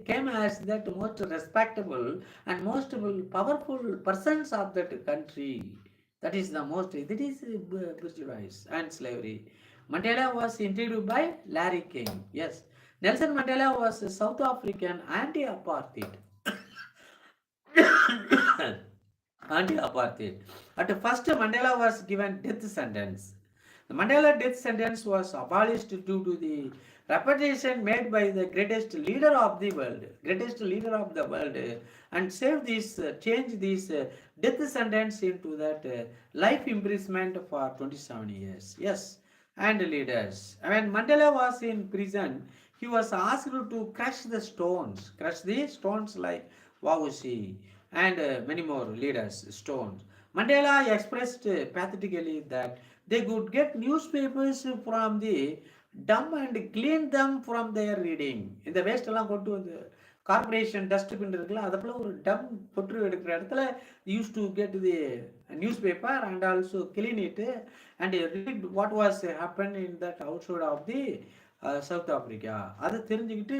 came as that most respectable and most powerful persons of that country. That is the most. That is prejudice and slavery. Mandela was interviewed by Larry King. Yes, Nelson Mandela was a South African anti-apartheid. Anti-apartheid. At first, Mandela was given death sentence. The Mandela death sentence was abolished due to the reputation made by the greatest leader of the world, and change this death sentence into that life imprisonment for 27 years. Yes, and leaders. When Mandela was in prison, he was asked to crush the stones like Wawusi and many more leaders, stones. Mandela expressed pathetically that they could get newspapers from the dump and clean them from their reading. இந்த waste எல்லாம் கொண்டு வந்து corporation dustbin இருக்குல்ல அதை போல ஒரு டம் பொற்று எடுக்கிற இடத்துல use to get the newspaper and also clean it and read what was happen in that outside of the South Africa. அதை தெரிஞ்சுக்கிட்டு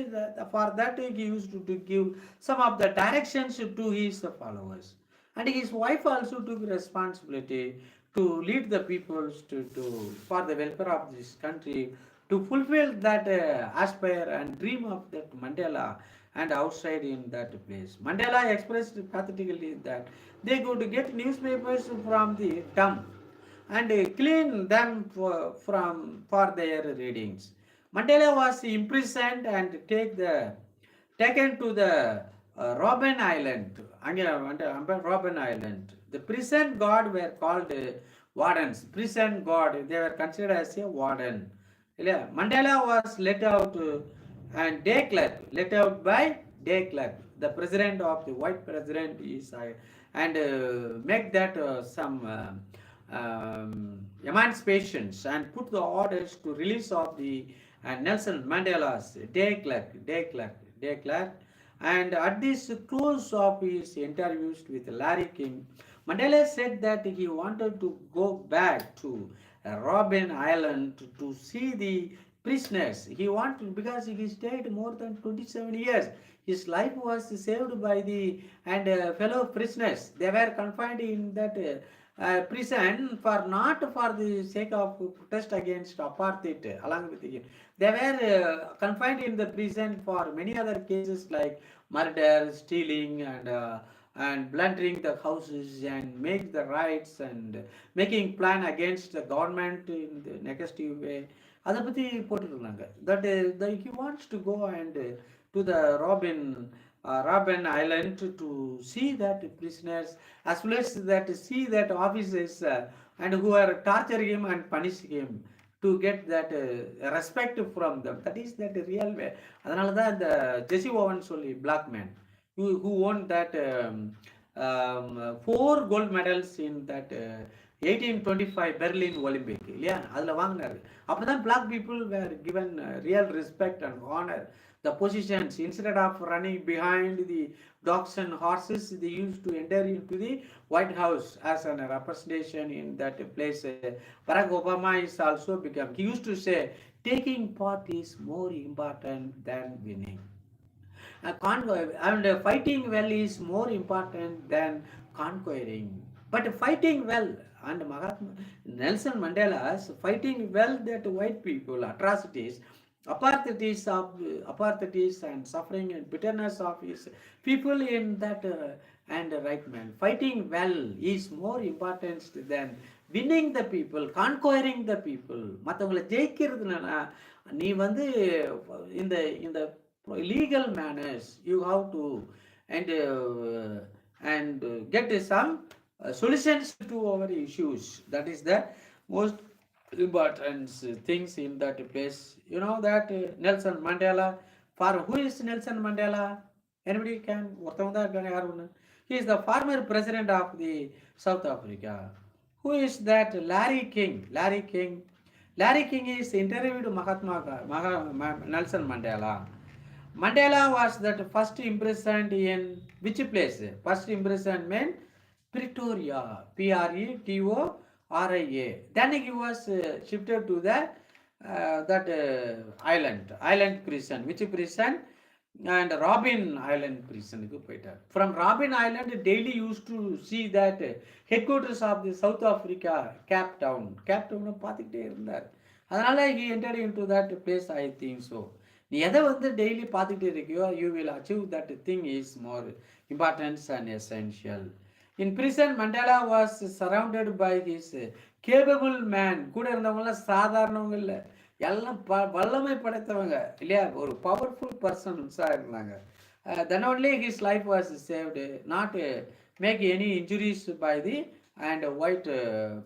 for that he use to give some of the directions to his followers. And his wife also took responsibility to lead the peoples for the welfare of this country, to fulfill that aspire and dream of that Mandela and outside in that place. Mandela expressed pathetically that they could get newspapers from the dump and clean them for their readings. Mandela was imprisoned and taken to the Robben Island. Robben Island. The prison guard were called wardens. Prison guard, they were considered as a warden. Mandela was let out and let out by de Klerk. The president of the white president is and make that some emancipations and put the orders to release of the Nelson Mandela's de Klerk. And at this close of his interviews with Larry King, Mandela said that he wanted to go back to Robben Island to see the prisoners. He wanted because he stayed more than 27 years. His life was saved by the fellow prisoners. They were confined in that prison not for the sake of protest against apartheid along with him. They were confined in the prison for many other cases like murder, stealing, and plundering the houses and make the riots and making plan against the government in the negative way. அதை பற்றி போட்டுருந்தாங்க. That he wants to go and to the Robben Island to see that prisoners as well as that see that officers and who are torturing him and punishing him to get that respect from them. That is that real way. அதனால தான் இந்த ஜெசி oven சொல்லி black man who won that 4 gold medals in that 1825 Berlin Olympic. இல்லையா அதில் வாங்கினாரு. அப்போ தான் black people were given real respect and honor. the positions. Instead of running behind the dogs and horses, they used to enter into the White House as a representation in that place. Barack Obama is also become. He used to say, taking part is more important than winning. And fighting well is more important than conquering. But fighting well, and Mahatma Nelson Mandela's fighting well that white people atrocities, apartheids and suffering and bitterness of his people in that and right man. Fighting well is more important than winning the people, conquering the people. மற்றவங்களை ஜெயிக்கிறதுனா நீ வந்து இந்த legal manners you have to and get some solutions to our issues. That is the most important things in that place. You know that Nelson Mandela, for who is Nelson Mandela? Anybody can? He is the former president of the South Africa. Who is that? Larry King. Larry King is interviewed Nelson Mandela. Mandela was that first imprisoned in which place? First imprisoned meant Pretoria, Pretoria. Then he was shifted to the that island prison. Which prison? And Robin Island prison. From Robin Island, daily used to see that headquarters of the South Africa, Cape Town. பார்த்துக்கிட்டே இருந்தார். அதனால he entered into that place, I think so. நீ எதை வந்து daily பார்த்துக்கிட்டே இருக்கியோ you will achieve that thing is more importance and essential. In prison Mandela was surrounded by his capable man. கூட இருந்தவங்களாம் சாதாரணவங்க இல்லை, எல்லாம் வல்லமை படைத்தவங்க இல்லையா, ஒரு பவர்ஃபுல் பர்சன்ஸாக இருந்தாங்க. தென் only his life was saved, not make any injuries by the and white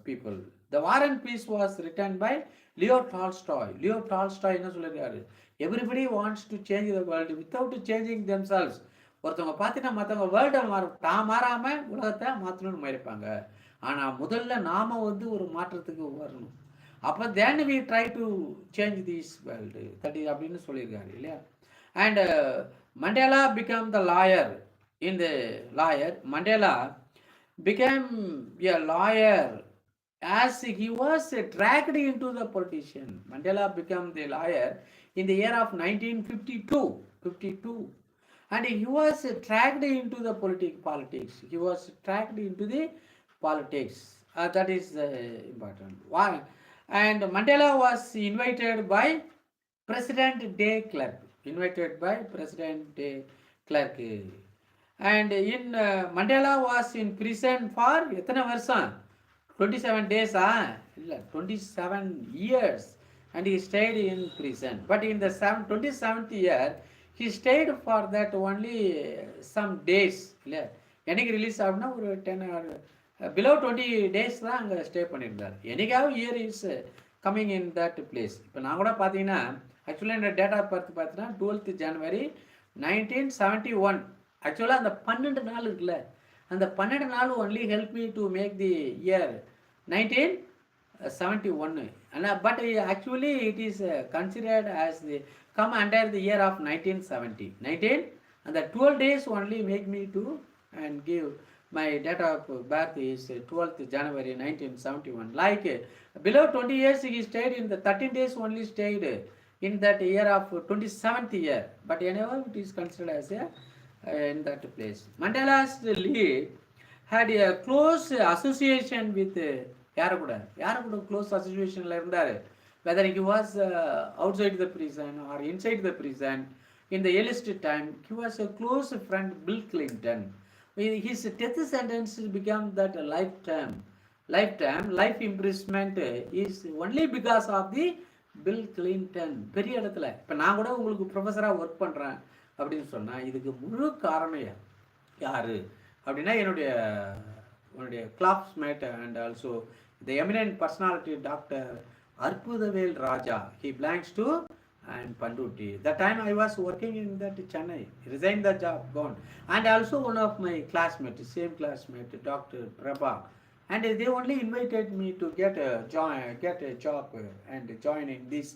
people. The War and Peace was written by Leo Tolstoy. என்ன சொல்லியிருக்காரு? Everybody wants to change the world without changing themselves. ஒருத்தவங்க பார்த்தீங்கன்னா மற்றவங்க வேர்ல்டை மாறாமல் உலகத்தை மாற்றணும்னு முயற்சிப்பாங்க. ஆனால் முதல்ல நாம் வந்து ஒரு மாற்றத்துக்கு வரணும். அப்போ then we try to change this world. That அப்படின்னு சொல்லியிருக்காரு இல்லையா. And Mandela became the lawyer. Mandela became a lawyer as he was dragged into the politician. Mandela became the lawyer in the year of 1952, and he was dragged into the politics. He was dragged into the politics. That is important. Why? And Mandela was invited by President de Klerk. And in Mandela was in prison for எத்தனை வருஷம்? 27 days, 27 years, and he stayed in prison. But in the 27th year, he stayed for that only some days. என்னைக்கு release ஆகுனா ஒரு 10 or below 20 days தான் அங்கே stay பண்ணியிருந்தார். என்னைக்காவது year is coming in that place. இப்போ நான் கூட பார்த்தீங்கன்னா ஆக்சுவலாக இந்த டேட் ஆஃப் பர்த் பார்த்தீங்கன்னா 12th January 1971. ஆக்சுவலாக அந்த 12 நாள் இருக்குல்ல, அந்த 12 நாள் only help me to make the year 1971. But actually it is considered as the come under the year of 1970. And the 12 days only make me to and give my date of birth is 12th January 1971. Like below 20 years he stayed in the 13 days only stayed in that year of 27th year. But anyway it is considered as a in that place. Mandela's lead had a close association with யாரை கூட close அசோசியேஷனில் இருந்தார். Whether he was outside the prison or inside the prison. In the earliest time he was a close friend Bill Clinton. His death sentence became that life imprisonment is only because of the Bill Clinton. பெரிய இடத்துல இப்போ நான் கூட உங்களுக்கு ப்ரொஃபஸராக work பண்ணுறேன் அப்படின்னு சொன்னால் இதுக்கு முழு காரணம் யார் அப்படின்னா என்னுடைய classmate and also the eminent personality Dr. Arpudhavel Raja. He belongs to and Panduti. That time I was working in that Chennai, resigned the job, gone. And also one of my classmates, same classmate, Dr. Prabha and they only invited me to get a job and join in this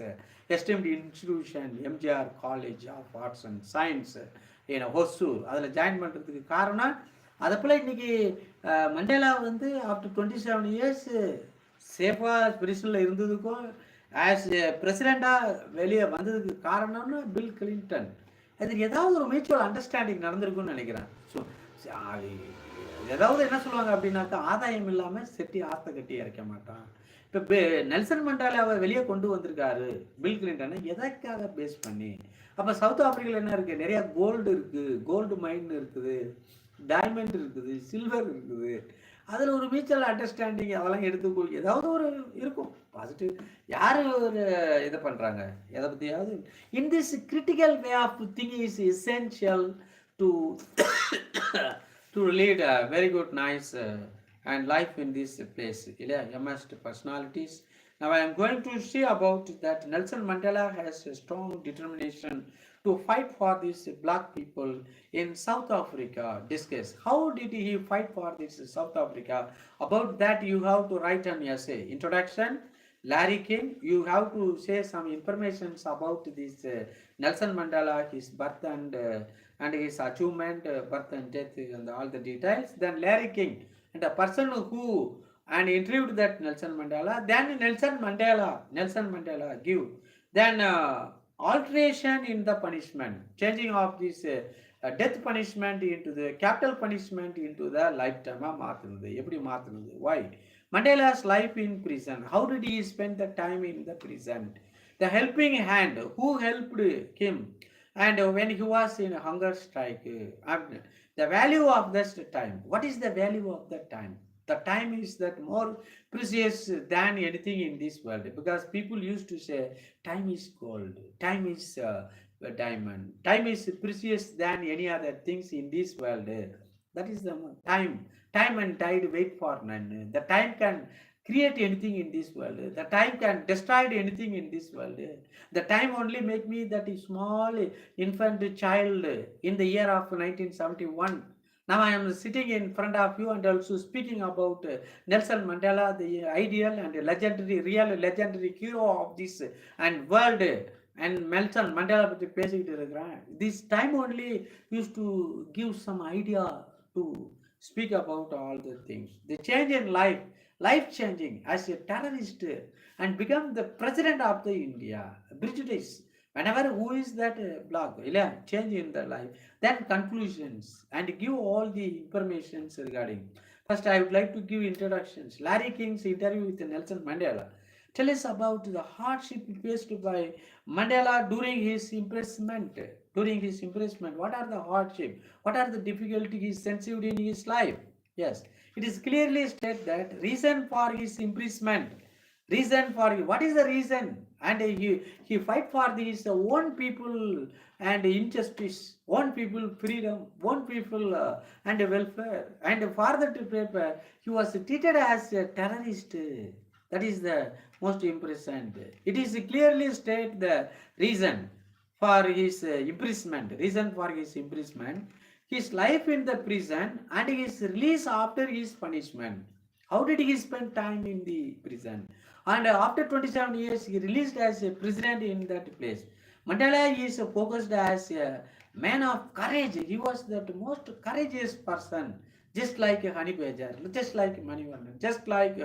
esteemed institution MGR College of Arts and Science in Hosur. அதில் join பண்ணுறதுக்கு காரணம் அதை போல் இன்றைக்கி Mandela வந்து after 27 years சேஃபாக பிரிசனில் இருந்ததுக்கும் as பிரசிடெண்ட்டாக வெளியே வந்ததுக்கு காரணம்னு பில் கிளின்டன். அதுக்கு ஏதாவது ஒரு மியூச்சுவல் அண்டர்ஸ்டாண்டிங் நடந்திருக்குன்னு நினைக்கிறேன். ஸோ ஏதாவது என்ன சொல்லுவாங்க அப்படின்னாக்கா, ஆதாயம் இல்லாமல் செட்டி ஆற்ற கட்டி இறக்க மாட்டான். இப்போ நெல்சன் மண்டேலாவை வெளியே கொண்டு வந்திருக்காரு பில் கிளின்டனை எதற்காக பேஸ் பண்ணி. அப்போ சவுத் ஆப்பிரிக்காவில் என்ன இருக்குது, நிறையா கோல்டு இருக்குது, கோல்டு மைன் இருக்குது, டைமண்ட் இருக்குது, சில்வர் இருக்குது. அதில் ஒரு மியூச்சுவல் அண்டர்ஸ்டாண்டிங் அதெல்லாம் எடுத்துக்கோ ஏதாவது ஒரு இருக்கும் பாசிட்டிவ். யார் ஒரு இதை பண்ணுறாங்க எதை பற்றியாவது. In this critical way of thinking is essential to to lead a very good nice and life in this place. Immersed personalities. Now I am going to see about that Nelson Mandela has a strong determination to fight for these black people in South Africa. Discuss how did he fight for this South Africa. About that you have to write an essay. Introduction. Larry King, you have to say some information about this Nelson Mandela, his birth and his achievement, birth and death, and all the details. Then Larry King, and the person who and interviewed that Nelson Mandela. Then Nelson Mandela give. Then alteration in the punishment, changing of this death punishment into the capital punishment into the lifetime. Why? Mandela's life in prison. How did he spend the time in the prison? The helping hand. Who helped him? And when he was in a hunger strike. The value of that time. What is the value of that time? The time is that more precious than anything in this world. Because people used to say, time is gold. Time is diamond. Time is precious than any other things in this world. That is the time. Time and tide wait for none. The time can create anything in this world. The time can destroy anything in this world. The time only make me that small infant child in the year of 1971. Now I am sitting in front of you and also speaking about Nelson Mandela, the ideal and legendary, real legendary hero of this and world. And Nelson Mandela பற்றி பேசிக்கிட்டு இருக்கிறேன். This time only used to give some idea to speak about all the things. The change in life changing as a terrorist and become the president of the India. British, whenever who is that blog, change in the life. Then conclusions and give all the informations regarding. First, I would like to give introductions. Larry King's interview with Nelson Mandela. Tell us about the hardship faced by Mandela during his imprisonment. What are the hardship? What are the difficulties sensed in his life? Yes, it is clearly stated that reason for his imprisonment. What is the reason? And he fight for his own people and injustice, own people freedom, own people and welfare. And for that paper, he was treated as a terrorist. That is the most important. It is clearly stated the reason for his imprisonment. His life in the prison and his release after his punishment. How did he spend time in the prison? And after 27 years, he released as a president in that place. Mandela is focused as a man of courage. He was the most courageous person, just like Hani Bejar, just like Manivarnan, just like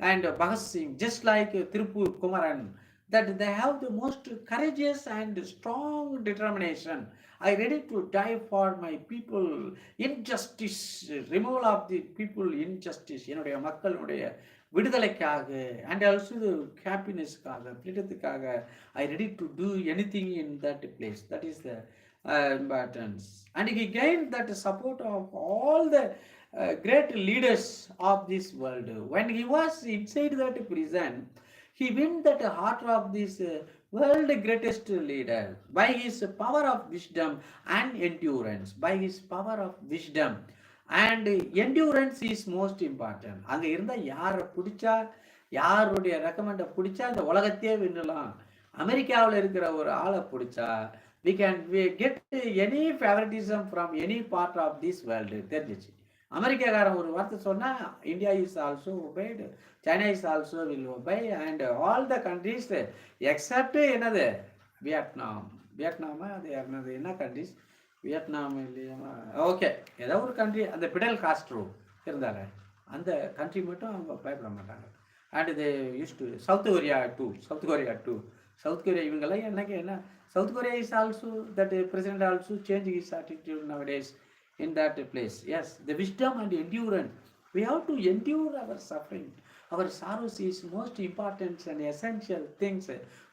and Bhagat Singh, just like Tirupur Kumaran. That they have the most courageous and strong determination. I ready to die for my people. Injustice, removal of the people injustice. என்னுடைய மக்களுடைய விடுதலைக்காக and also the happinessக்காக, freedomக்காக I ready to do anything in that place. That is the importance. And he gained that support of all the great leaders of this world. When he was inside that prison, he won that heart of this world greatest leader by his power of wisdom and endurance. And endurance is most important. அங்கே இருந்தால் யாரை பிடிச்சா, யாருடைய ரெக்கமெண்டை பிடிச்சா இந்த உலகத்தையே விண்ணலாம். அமெரிக்காவில் இருக்கிற ஒரு ஆளை பிடிச்சா we get any favoritism from any part of this world. தெரிஞ்சிச்சு. அமெரிக்காக்காரன் ஒரு வார்த்தை சொன்னால் India is also obeyed, China is also will obey, and all the countries except என்னது வியட்நாம். வியட்நாமா அது என்னது என்ன கண்ட்ரிஸ், வியட்நாம் இல்லையா, ஓகே ஏதோ ஒரு கண்ட்ரி, அந்த பிடல் காஸ்ட்ரோ இருந்தாங்க, அந்த கண்ட்ரி மட்டும் அவங்க பயப்பட மாட்டாங்க. And they use to South Korea too, South Korea too, South Korea இவங்கெல்லாம் எனக்கு என்ன, South Korea is also that president also change his attitude nowadays in that place. Yes, the wisdom and endurance. We have to endure our suffering. Our sorrows is most important and essential things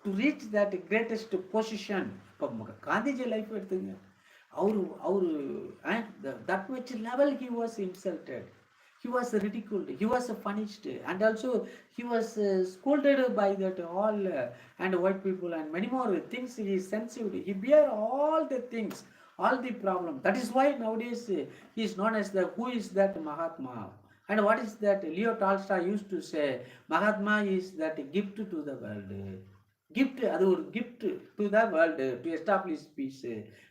to reach that greatest position. இப்போ Gandhiji life எடுத்துங்க, அவரு that much level he was insulted, he was ridiculed, he was punished, and also he was scolded by that all and white people and many more things. He is sensitive, he bear all the things, all the problem. That is why nowadays he is known as the who is that Mahatma. And what is that Leo Tolstoy used to say, Mahatma is that gift to the world. Gift, அது ஒரு gift to the world to establish peace,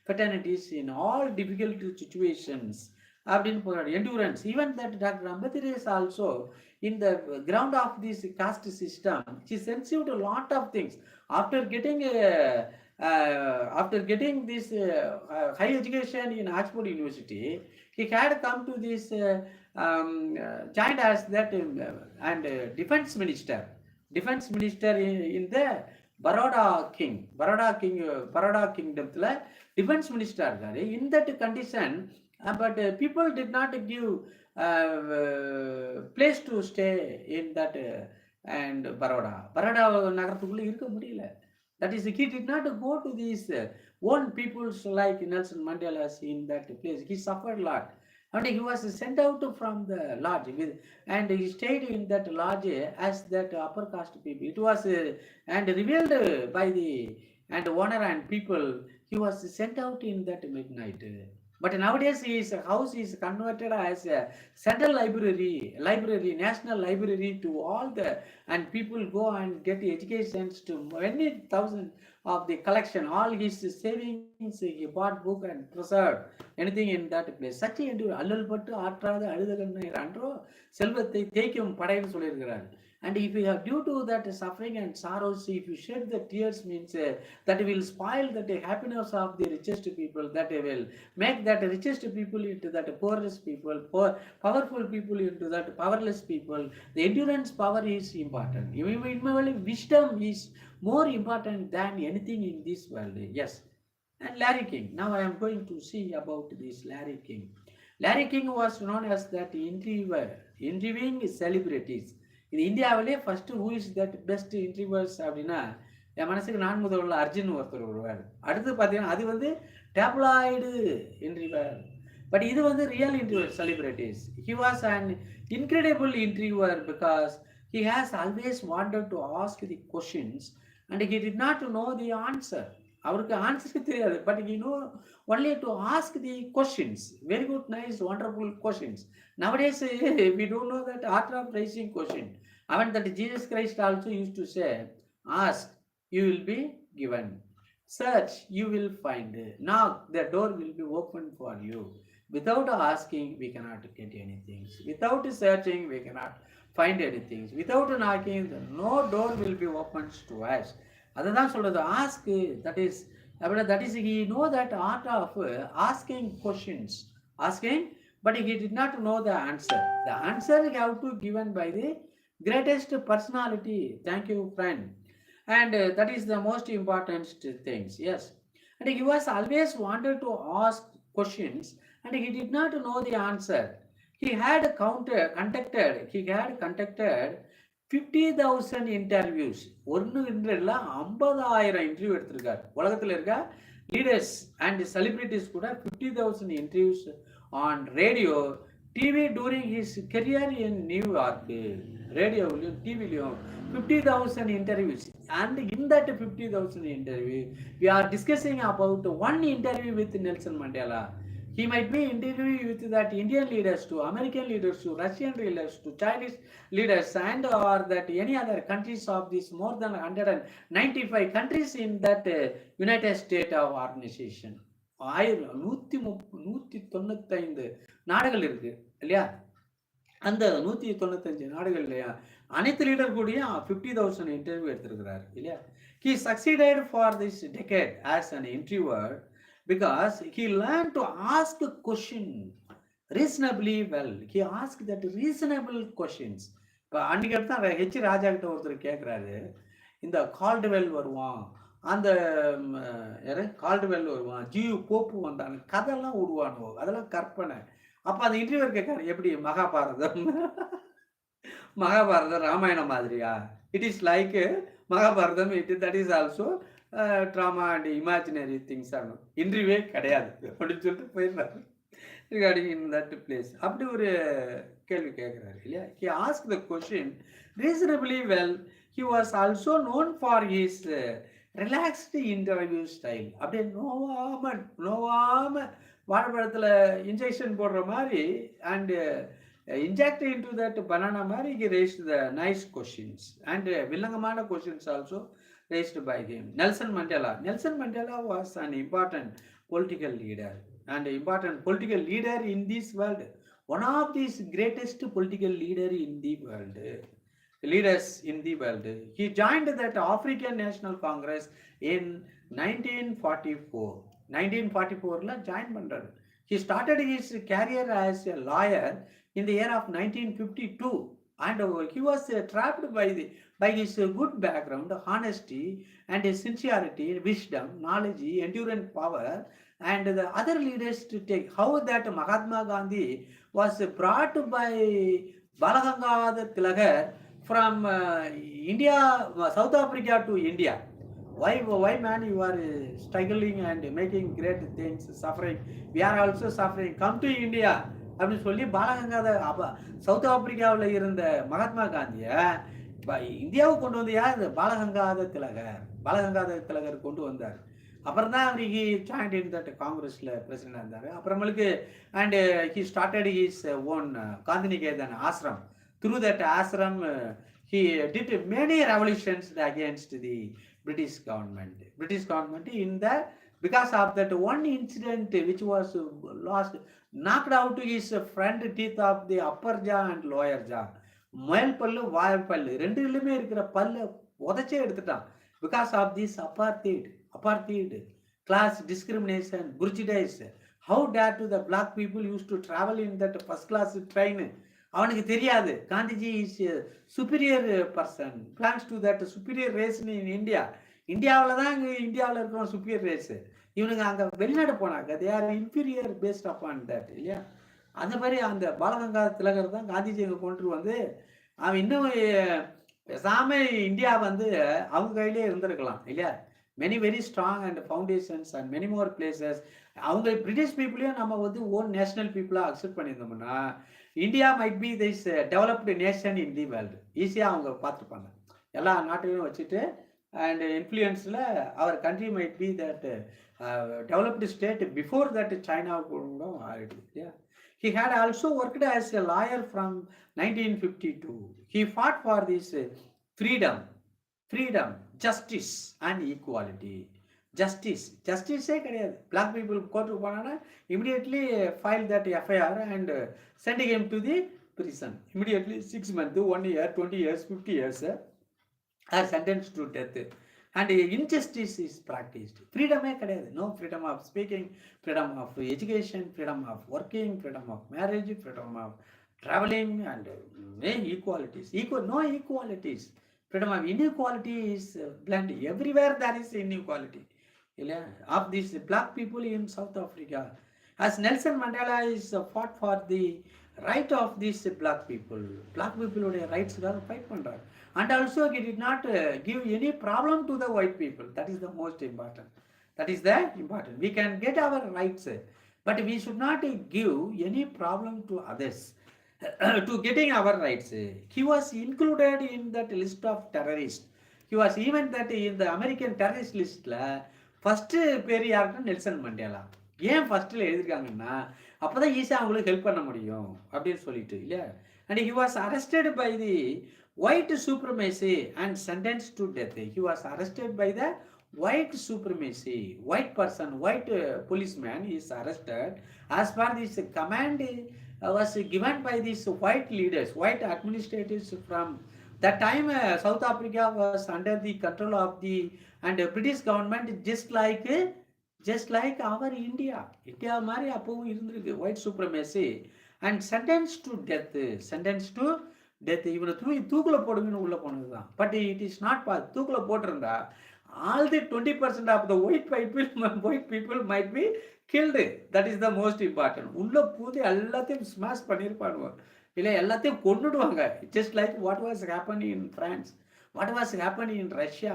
fraternities in all difficult situations. அப்படின்னு போறாரு. Endurance. Even that Dr. Ambedkar is also in the ground of this caste system. He sensitive a lot of things. After getting this high education in Oxford University, he had come to this joined as that and defense minister in the Baroda kingdomல defence minister இருக்காரு. In that condition, but people did not give place to stay in that and Baroda நகரத்துக்குள்ள இருக்க முடியல. That is, he did not go to these own peoples like Nelson Mandela's in that place. He suffered a lot. And he was sent out from the lodge and he stayed in that lodge as that upper caste people. It was and revealed by the and owner and people. He was sent out in that midnight. But nowadays his house is converted as a central library, national library to all the, and people go and get educations to many thousands of the collection, all his savings he bought book and preserved anything in that place. Such endure அல்லல் பட்டு ஆற்றாத அழுத கண்ணீர் அன்றோ செல்வத்தை தேய்க்கும் படைன்னு சொல்லியிருக்கிறார். And if you have due to that suffering and sorrows, if you shed the tears, means that will spoil the happiness of the richest people, that will make that richest people into that poorest people, powerful people into that powerless people. The endurance power is important. Wisdom is more important than anything in this world. Yes. And Larry King. Now I am going to see about this Larry King. Larry King was known as that interviewing celebrities. இது இந்தியாவிலே first who is that best interviewers அப்படின்னா என் மனசுக்கு நான் முதல்ல அர்ஜுன் ஒருத்தர் வருவார். அடுத்து பார்த்தீங்கன்னா அது வந்து டேப்லாய்டு இன்டர்வியூவர். பட் இது வந்து real interviewer celebrities. He was an incredible interviewer because he has always wanted to ask the questions and he did not know the answer. அவருக்கு ஆன்சருக்கு தெரியாது, but he know only to ask the questions. Very good, nice, wonderful questions. Nowadays we don't know that art of raising question. Even that Jesus Christ also used to say, ask, you will be given. Search, you will find. Knock, the door will be open for you. Without asking, we cannot get anything. Without searching, we cannot find anything. Without knocking, no door will be opened to us. அதுதான் சொல்றது. Ask, that is he know that art of asking questions, but he did not know the answer. The answer have to given by the greatest personality. Thank you, friend. And that is the most important things. Yes. And he was always wanted to ask questions and he did not know the answer. He had conducted 50,000 interviews. ஒன்று இல்லை, 50,000 interview எடுத்திருக்காரு. உலகத்தில் இருக்க leaders and celebrities கூட 50,000 interviews on radio, TV during his career in New York. ரேடியோவிலையும் டிவிலையும் 50,000 interviews. And in that 50,000 interview, we are discussing about one interview with Nelson Mandela. He might be interviewing with that Indian leaders to American leaders to Russian leaders to Chinese leaders and or that any other countries of this more than 195 countries in that United States of Organization. 195 நாடுகள் இருக்கு. இல்லையா? அந்த 195 நாடுகள்லையும் அனைத்து leader கூடயும் 50,000 interview எடுத்திருக்கிறார் இல்லையா? He succeeded for this decade as an interviewer because he learned to ask a question reasonably well. He asked that reasonable questions. இப்போ அன்றைக்கி தான் ராஜா கிட்ட ஒருத்தர் கேட்குறாரு, இந்த கால்டுவெல் வருவான், அந்த யார் கால்டுவெல் வருவான், போப்பு வந்தான், கதையெல்லாம் விடுவானோ, அதெல்லாம் கற்பனை. அப்போ அந்த இன்டர்வியூவர் கேட்காரு, எப்படி மகாபாரதம் மகாபாரதம் ராமாயணம் மாதிரியா? It is like Mahabharatam, that is also drama and imaginary things ஆகணும். இன்டர்வியூவே கிடையாது அப்படின்னு சொல்லிட்டு போயிடுறாரு ரிகார்டிங் இன் தட் பிளேஸ். அப்படி ஒரு கேள்வி கேட்குறாரு இல்லையா? He ask the question reasonably well. He was also known for his relaxed interview style. அப்படியே நோவாம வாழைப்பழத்தில் இன்ஜெக்ஷன் போடுற மாதிரி and inject into that banana மாதிரி he raised the nice questions and வில்லங்கமான questions also raised by him. Nelson Mandela was an important political leader and important political leader in this world, one of these greatest political leaders in the world. He joined that African National Congress in 1944 join பண்றாரு. He started his career as a lawyer in the year of 1952 and he was trapped by his good background, honesty and sincerity, wisdom, knowledge, endurance, power and the other leaders to take. How that Mahatma Gandhi was brought by Balagangadhar Tilakar from India, South Africa to India. Why man you are struggling and making great things, suffering, we are also suffering, come to India அப்படின்னு சொல்லி Balagangadhar south ஆப்பிரிக்காவில் இருந்த மகாத்மா காந்தியை இந்தியாவுக்கு கொண்டு வந்து யார்? பாலகங்காதர் திலகர் கொண்டு வந்தார். அப்புறம் தான் அவருக்கு ஜாயின்ட் இன் தட் காங்கிரஸில் பிரசிடண்டாக இருந்தார். அப்புறமேலுக்கு and he started his own Gandhiniketan ashram. Through that ashram he did many revolutions against the British government in the because of that one incident which was knocked out his front teeth of the upper jaw and lower jaw. மேல் பல்லு வாய் பல்லு ரெண்டுலையுமே இருக்கிற பல்ல உதச்சே எடுத்துட்டான். because of this apartheid class discrimination, prejudice. How dare to the black people used to travel in that first class train. அவனுக்கு தெரியாது Gandhiji is superior person, plans to that superior race in India. இந்தியாவில் தான் இந்தியாவில் இருக்கிற superior race. இவனுக்கு அங்கே வெளிநாடு போனாங்க, they are inferior based upon that இல்லையா? அந்த மாதிரி அந்த பாலகங்காதர் திலகர் தான் காந்திஜி அங்கே கொண்டு வந்து அவன் இன்னும் பேசாமல் இந்தியா வந்து அவங்க கையிலே இருந்திருக்கலாம் இல்லையா? Many very strong and foundations and many more places. அவங்க பிரிட்டிஷ் பீப்புளையும் நம்ம வந்து ஓன் நேஷனல் பீப்புளாக அக்செப்ட் பண்ணியிருந்தோம்னா India might be this developed nation in the world ஈஸியாக அவங்க பார்த்துருப்பாங்க எல்லா நாட்டையும் வச்சுட்டு. அண்ட் இன்ஃப்ளூயன்ஸில் our country might be that developed state before that China கூட ஆகிடுது இல்லையா? He had also worked as a lawyer from 1952. He fought for this freedom, justice and equality. Justice கிடையாது. Black people கோர்ட்டுக்கு போனாங்கன்னா immediately file that FIR and sending him to the prison. Immediately 6 months, 1 year, 20 years, 50 years are sentenced to death. And injustice is practiced. Freedom கிடையாது. No freedom of speaking, freedom of education, freedom of working, freedom of marriage, freedom of traveling and equalities. No equalities. Freedom of inequality is blend. Everywhere there is inequality. Of these black people in South Africa. As Nelson Mandela is fought for the right of these black people. Black people உடைய ரைட்ஸ்க்காக fight பண்ணுறாரு. And also he did not give any problem to the white people. That is the most important. We can get our rights, but we should not give any problem to others to getting our rights. He was included in that list of terrorists. He was even that in the American terrorist list first பேர் யாருன்னா Nelson Mandela. ஏன் ஃபஸ்ட்டில் எழுதியிருக்காங்கன்னா அப்போ தான் ஈஸியாக அவங்களுக்கு help பண்ண முடியும் அப்படின்னு சொல்லிட்டு இல்லையா? And he was arrested by the white supremacy and sentenced to death. He was arrested by the white supremacy. White person, white policeman is arrested as per this command was given by these white leaders, white administrators from that time. South Africa was under the control of the and British government, just like our India. India மாதிரி அப்பவும் இருந்திருக்கு white supremacy and sentenced to death, sentenced to death. இவனை தூக்கில் போடுங்கன்னு உள்ள போனது தான். But it is not தூக்கில் போட்டிருந்தா all the 20% of the white people might be killed. That is the most important. உள்ள பூந்து எல்லாத்தையும் ஸ்மாஷ் பண்ணியிருப்பானுங்க, இல்லை எல்லாத்தையும் கொண்டுடுவாங்க. just like what was happening in France, what was happening in Russia,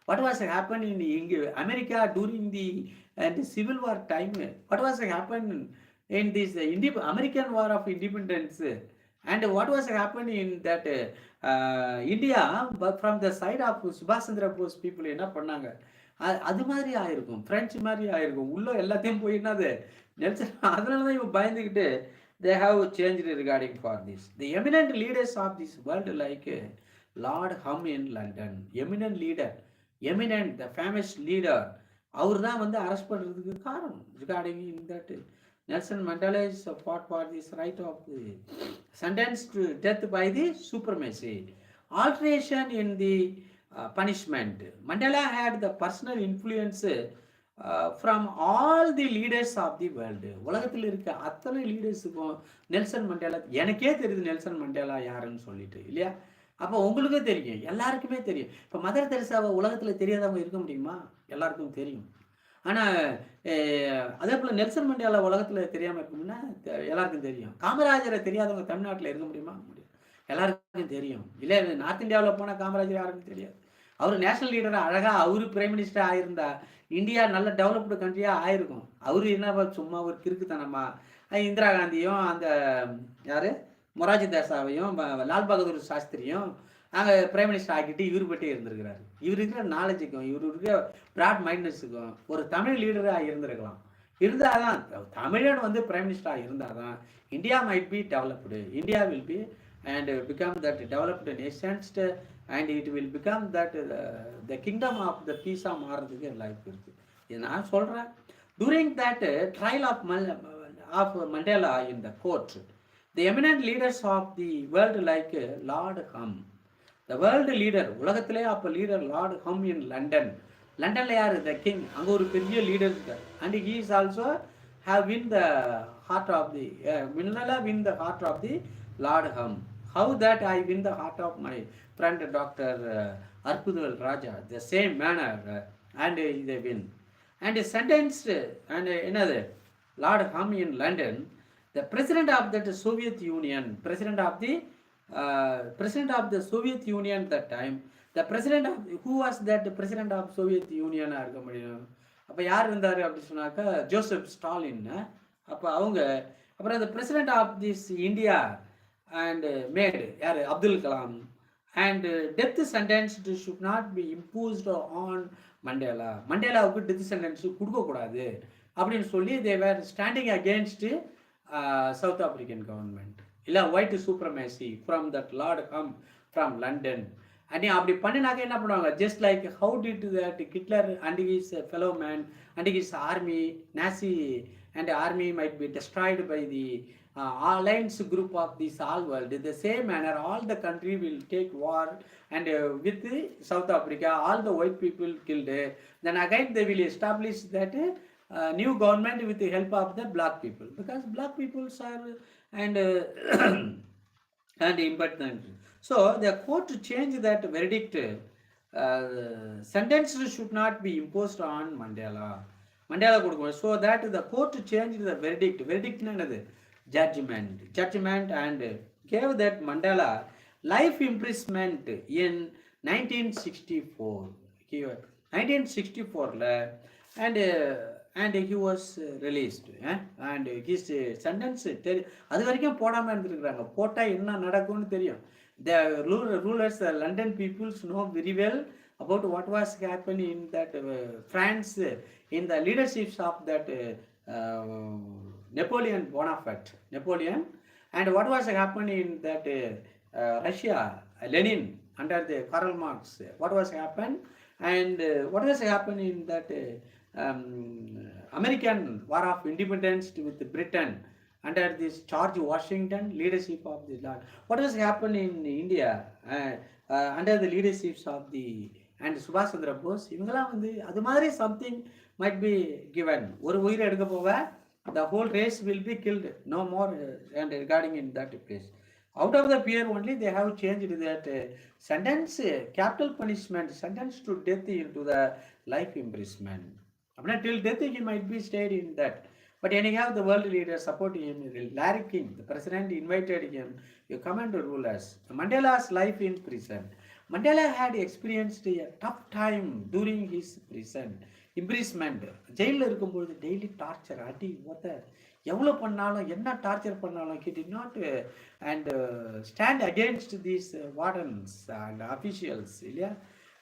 what was happening in America during the civil war time, what was happening in this American war of independence, and what was happening in that India from the side of Subhash Chandra Bose people. என்ன பண்ணாங்க, அது மாதிரி ஆயிருக்கும், French மாதிரி ஆயிருக்கும். உள்ள எல்லாத்தையும் போய் என்னது நெல்சன். அதனால தான் இவன் பயந்துக்கிட்டு they have changed regarding for this. The eminent leaders of this world like Lord Hum in London, eminent leader, eminent the famous leader, அவர் தான் வந்து அரெஸ்ட் பண்ணுறதுக்கு காரணம். regarding in that Nelson Mandela is fought for this right of sentenced to death by the supremacy. Alteration in the punishment. Mandela had the personal influence from all the leaders of the world. உலகத்தில் இருக்க அத்தனை லீடர்ஸுக்கும் Nelson Mandela, எனக்கே தெரியுது Nelson Mandela யாருன்னு சொல்லிட்டு, இல்லையா? அப்போ உங்களுக்கும் தெரியும், எல்லாருக்குமே தெரியும். இப்போ மதர் தெரசாவை உலகத்தில் தெரியாதவங்க இருக்க முடியுமா? எல்லாருக்கும் தெரியும். ஆனால் அதே போல் நெல்சன் மண்டேலா உலகத்தில் தெரியாமல் இருக்கும்னா எல்லாருக்கும் தெரியும். காமராஜரை தெரியாதவங்க தமிழ்நாட்டில் இருக்க முடியுமா? முடியும். எல்லாருக்கும் தெரியும். இல்லை நார்த் இந்தியாவில் போனால் காமராஜர் யாருக்கும் தெரியாது. அவர் நேஷனல் லீடராக அழகாக அவர் பிரைம் மினிஸ்டர் ஆகியிருந்தா இந்தியா நல்ல டெவலப்டு கண்ட்ரியாக ஆயிருக்கும். அவர் என்ன சும்மா ஒரு கிறுக்குத்தனமா இந்திரா காந்தியும் அந்த யார் மொராஜி தேசாவையும் லால் பகதூர் சாஸ்திரியும் அங்கே பிரைம் மினிஸ்டர் ஆக்கிட்டு இவர் பற்றி இருந்திருக்கிறாரு. இவர் இருக்கிற நாலேஜுக்கும் இவர் இருக்கிற ப்ராட் மைண்ட்னஸுக்கும் ஒரு தமிழ் லீடராக இருந்திருக்கலாம். இருந்தால் தான் தமிழன் வந்து பிரைம் மினிஸ்டராக இருந்தால் தான் India might be developed. India will be and become that developed nations and it will become that the kingdom of the பீஸாக மாறுறதுக்கு லைஃப் இருக்குது. இது நான் சொல்கிறேன். During that trial of Mandela in the court, the eminent leaders of the world like Lord Hum, the world leader, உலகத்திலே அப்போ leader lord Home in London. லண்டனில் யார்? The king. அங்கே ஒரு பெரிய லீடர் இருக்கார். And he is also have win the heart of the Mandela win the heart of the Lord Hum. How that I win the heart of my friend Dr. Arpudal Raja, the same manner, and they win. And sentenced and another Lord Hum in London, the president of that Soviet Union, president of the Soviet Union that time, the president of who was that president of Soviet Union இருக்க முடியும். அப்போ யார் இருந்தார் அப்படி சொன்னாக்கா Joseph Stalin. அப்போ அவங்க அப்புறம் அந்த president of this India and made யார்? Abdul Kalam. And death sentence should not be imposed on Mandela. மண்டேலாவுக்கு டெத் சென்டென்ஸ் கொடுக்கக்கூடாது அப்படின்னு சொல்லி they were standing against South African government. இல்லை white supremacy from that lord hmm from London. And அப்படி பண்ணினாக்க என்ன பண்ணுவாங்க? Just like how did that Hitler and his fellow man and his army Nazi and army might be destroyed by the alliance group of this all world. The same manner all the country will take war and with South Africa all the white people killed. Then again they will establish that new government with the help of the black people, because black peoples are and and important. So the court to change that verdict, sentence should not be imposed on Mandela கொடுக்கணும். So that the court changed the verdict என்னது? judgment and gave that Mandela life imprisonment in 1964. 1964ல and he was released and his sentence அது வரைக்கும் போடாமல் இருந்திருக்கிறாங்க. போட்டால் என்ன நடக்கும்னு தெரியும். The rulers, the London peoples know very well about what was happening in that France in the leaderships of that Napoleon Bonaparte, and what was happening in that Russia, Lenin under the Karl Marx, what was happened, and what was happening in that American war of independence with Britain, under this George Washington leadership of the Lord. What has happened in India under the leaderships of the and Subhash Chandra Bose? இவங்கெல்லாம் வந்து அது மாதிரி something might be given. ஒரு உயிரை எடுக்க போக the whole race will be killed. No more and regarding in that place. Out of the fear only they have changed that sentence, capital punishment, sentence to death into the life imprisonment. Till death he might be stayed in that. But anyhow, the world leaders supporting him. Larry King, the president, invited him. You come and rule us. Mandela's life in prison. Mandela had experienced a tough time during his imprisonment. ஜெயிலில் இருக்கும்பொழுது daily torture, அடி உத எவ்வளோ பண்ணாலும் என்ன torture பண்ணாலும் he did not and stand against these wardens and officials இல்லையா.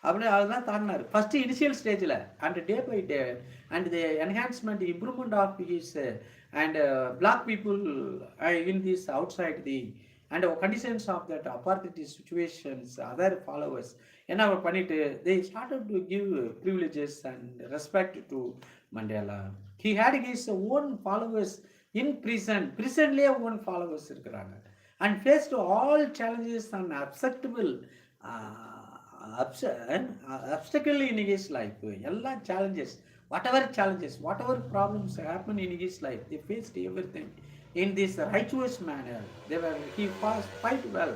அப்படி அதுதான் தாங்கினார் ஃபர்ஸ்ட் இனிஷியல் ஸ்டேஜில். And day by day and the enhancement improvement of his and black people in this outside the and conditions of that apartheid situations other followers என்ன அவர் பண்ணிட்டு they started to give privileges and respect to Mandela. He had his own followers in பிரிசன்லேயே own followers இருக்கிறாங்க. And face to all challenges and acceptable obstacle in his life. All challenges, whatever problems happen in his life, they faced everything in this righteous manner. He fight well.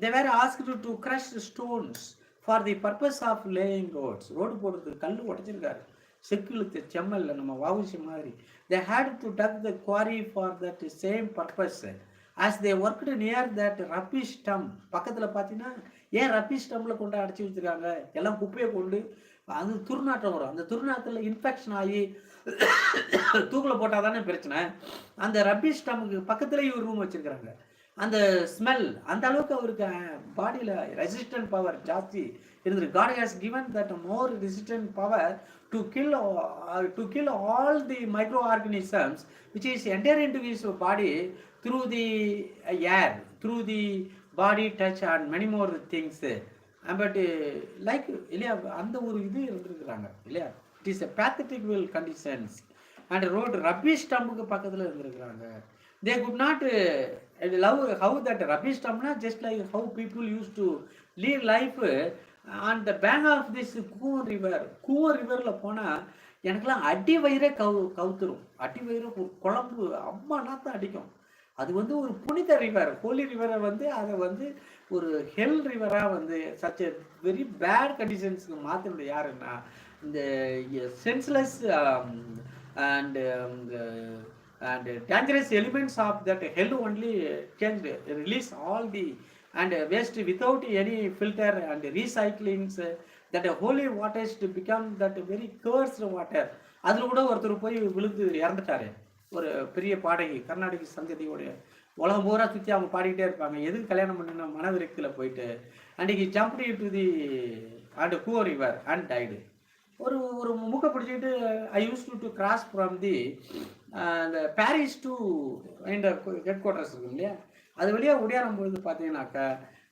They were asked to crush stones for the purpose of laying roads. Road போடுறது கல் உடைச்சிருக்காரு, செக்கிழுத்து செம்மல்ல நம்ம வாவுசி மாதிரி. They had to dug the quarry for that same purpose. As they worked near that rubbish dump, பக்கத்தில் பார்த்தீங்கன்னா ஏன் rubbish டம்மில் கொண்டு அடைச்சி வச்சுருக்காங்க, எல்லாம் குப்பையை கொண்டு அது துர்நாற்றம் வரும். அந்த துர்நாற்றத்தில் இன்ஃபெக்ஷன் ஆகி தூக்கில் போட்டால் தானே பிரச்சனை. அந்த ரப்பீஸ் டம்முக்கு பக்கத்தில் ஒரு ரூம் வச்சுருக்கிறாங்க. அந்த ஸ்மெல் அந்த அளவுக்கு அவருக்கு பாடியில் ரெசிஸ்டன்ட் பவர் ஜாஸ்தி இருந்திருக்கு. God has given that more resistant power to kill all the microorganisms which is enter into his body through the air, through the body touch and many more things. But like இல்லையா அந்த ஒரு இது இருந்திருக்கிறாங்க இல்லையா. It is pathetic conditions and road rubbish டம்புக்கு பக்கத்தில் இருந்திருக்கிறாங்க. They could not love how that rubbish dumpna, just like how people used to live life on the bank of this Kuvar river. Kuvar riverல போனா எனக்குலாம் அடி வயிறே கவுத்துரும். அடி வயிறு ஒரு குழம்பு அம்மா நாத்தான் அடிக்கும். அது வந்து ஒரு புனித ரிவர், ஹோலி ரிவரை வந்து அதை வந்து ஒரு ஹெல் ரிவராக வந்து சச் எ வெரி பேட் கண்டிஷன்ஸுக்கு மாற்றினது யாருன்னா இந்த senseless and dangerous elements of that hell only changed, release all the and waste without any filter and recyclings, that holy waters to become that very cursed water. அதில் கூட ஒருத்தர் போய் விழுந்து இறந்துட்டாரு. ஒரு பெரிய பாடகி, கர்நாடக சங்கதியோடைய உலகம் பூரா சுற்றி அவங்க பாடிக்கிட்டே இருப்பாங்க. எதுக்கு கல்யாணம் பண்ணின மனவிரக்கில் போயிட்டு அன்றைக்கி ஜம்ப்டு டு தி அண்ட் கூவர் ரிவர் அண்ட் டைடு. ஒரு ஒரு மூக்கை பிடிச்சிக்கிட்டு I use to cross from the அந்த பாரிஸ் டு இந்த ஹெட் குவார்ட்டர்ஸ் இருக்கும் இல்லையா, அது வழியாக ஒடியாரும் பொழுது பார்த்தீங்கன்னாக்கா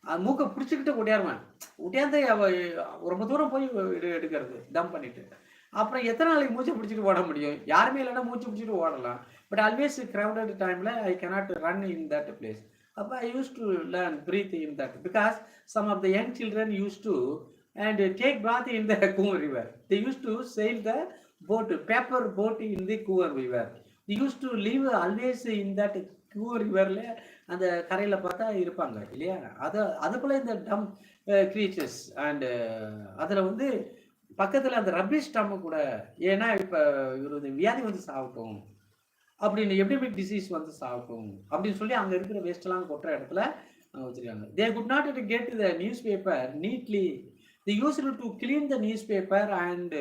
அது மூக்கை பிடிச்சிக்கிட்டு ஒடியாருவேன். ஒடியாந்து ரொம்ப தூரம் போய் எடுக்கிறது டம்ப் பண்ணிவிட்டு அப்புறம் எத்தனை நாளைக்கு மூச்சை பிடிச்சிட்டு ஓட முடியும்? யாருமே இல்லைன்னா மூச்சு பிடிச்சிட்டு ஓடலாம். பட் ஆல்வேஸ் க்ரௌடட் டைமில் I cannot run in that place. அப்போ I use to learn breathe in that because some of the young children use to and take bath in the Kuvar river. They used to sail the boat, paper boat in the Kuvar river. They used to live always in that Kuvar riverல அந்த கரையில் பார்த்தா இருப்பாங்க இல்லையா. அதுக்குள்ளே இந்த டம் creatures and அதில் வந்து பக்கத்தில் அந்த ரப்பிஷ் டம்மு கூட, ஏன்னா இப்போ இவர் வியாதி வந்து சாகட்டும் அப்படின்னு எபிடமிக் டிசீஸ் வந்து சாகட்டும் அப்படின்னு சொல்லி அங்கே இருக்கிற வேஸ்டெல்லாம் கொட்டுற இடத்துல வச்சுருக்காங்க. They could not get the newspaper neatly. They used to clean the newspaper and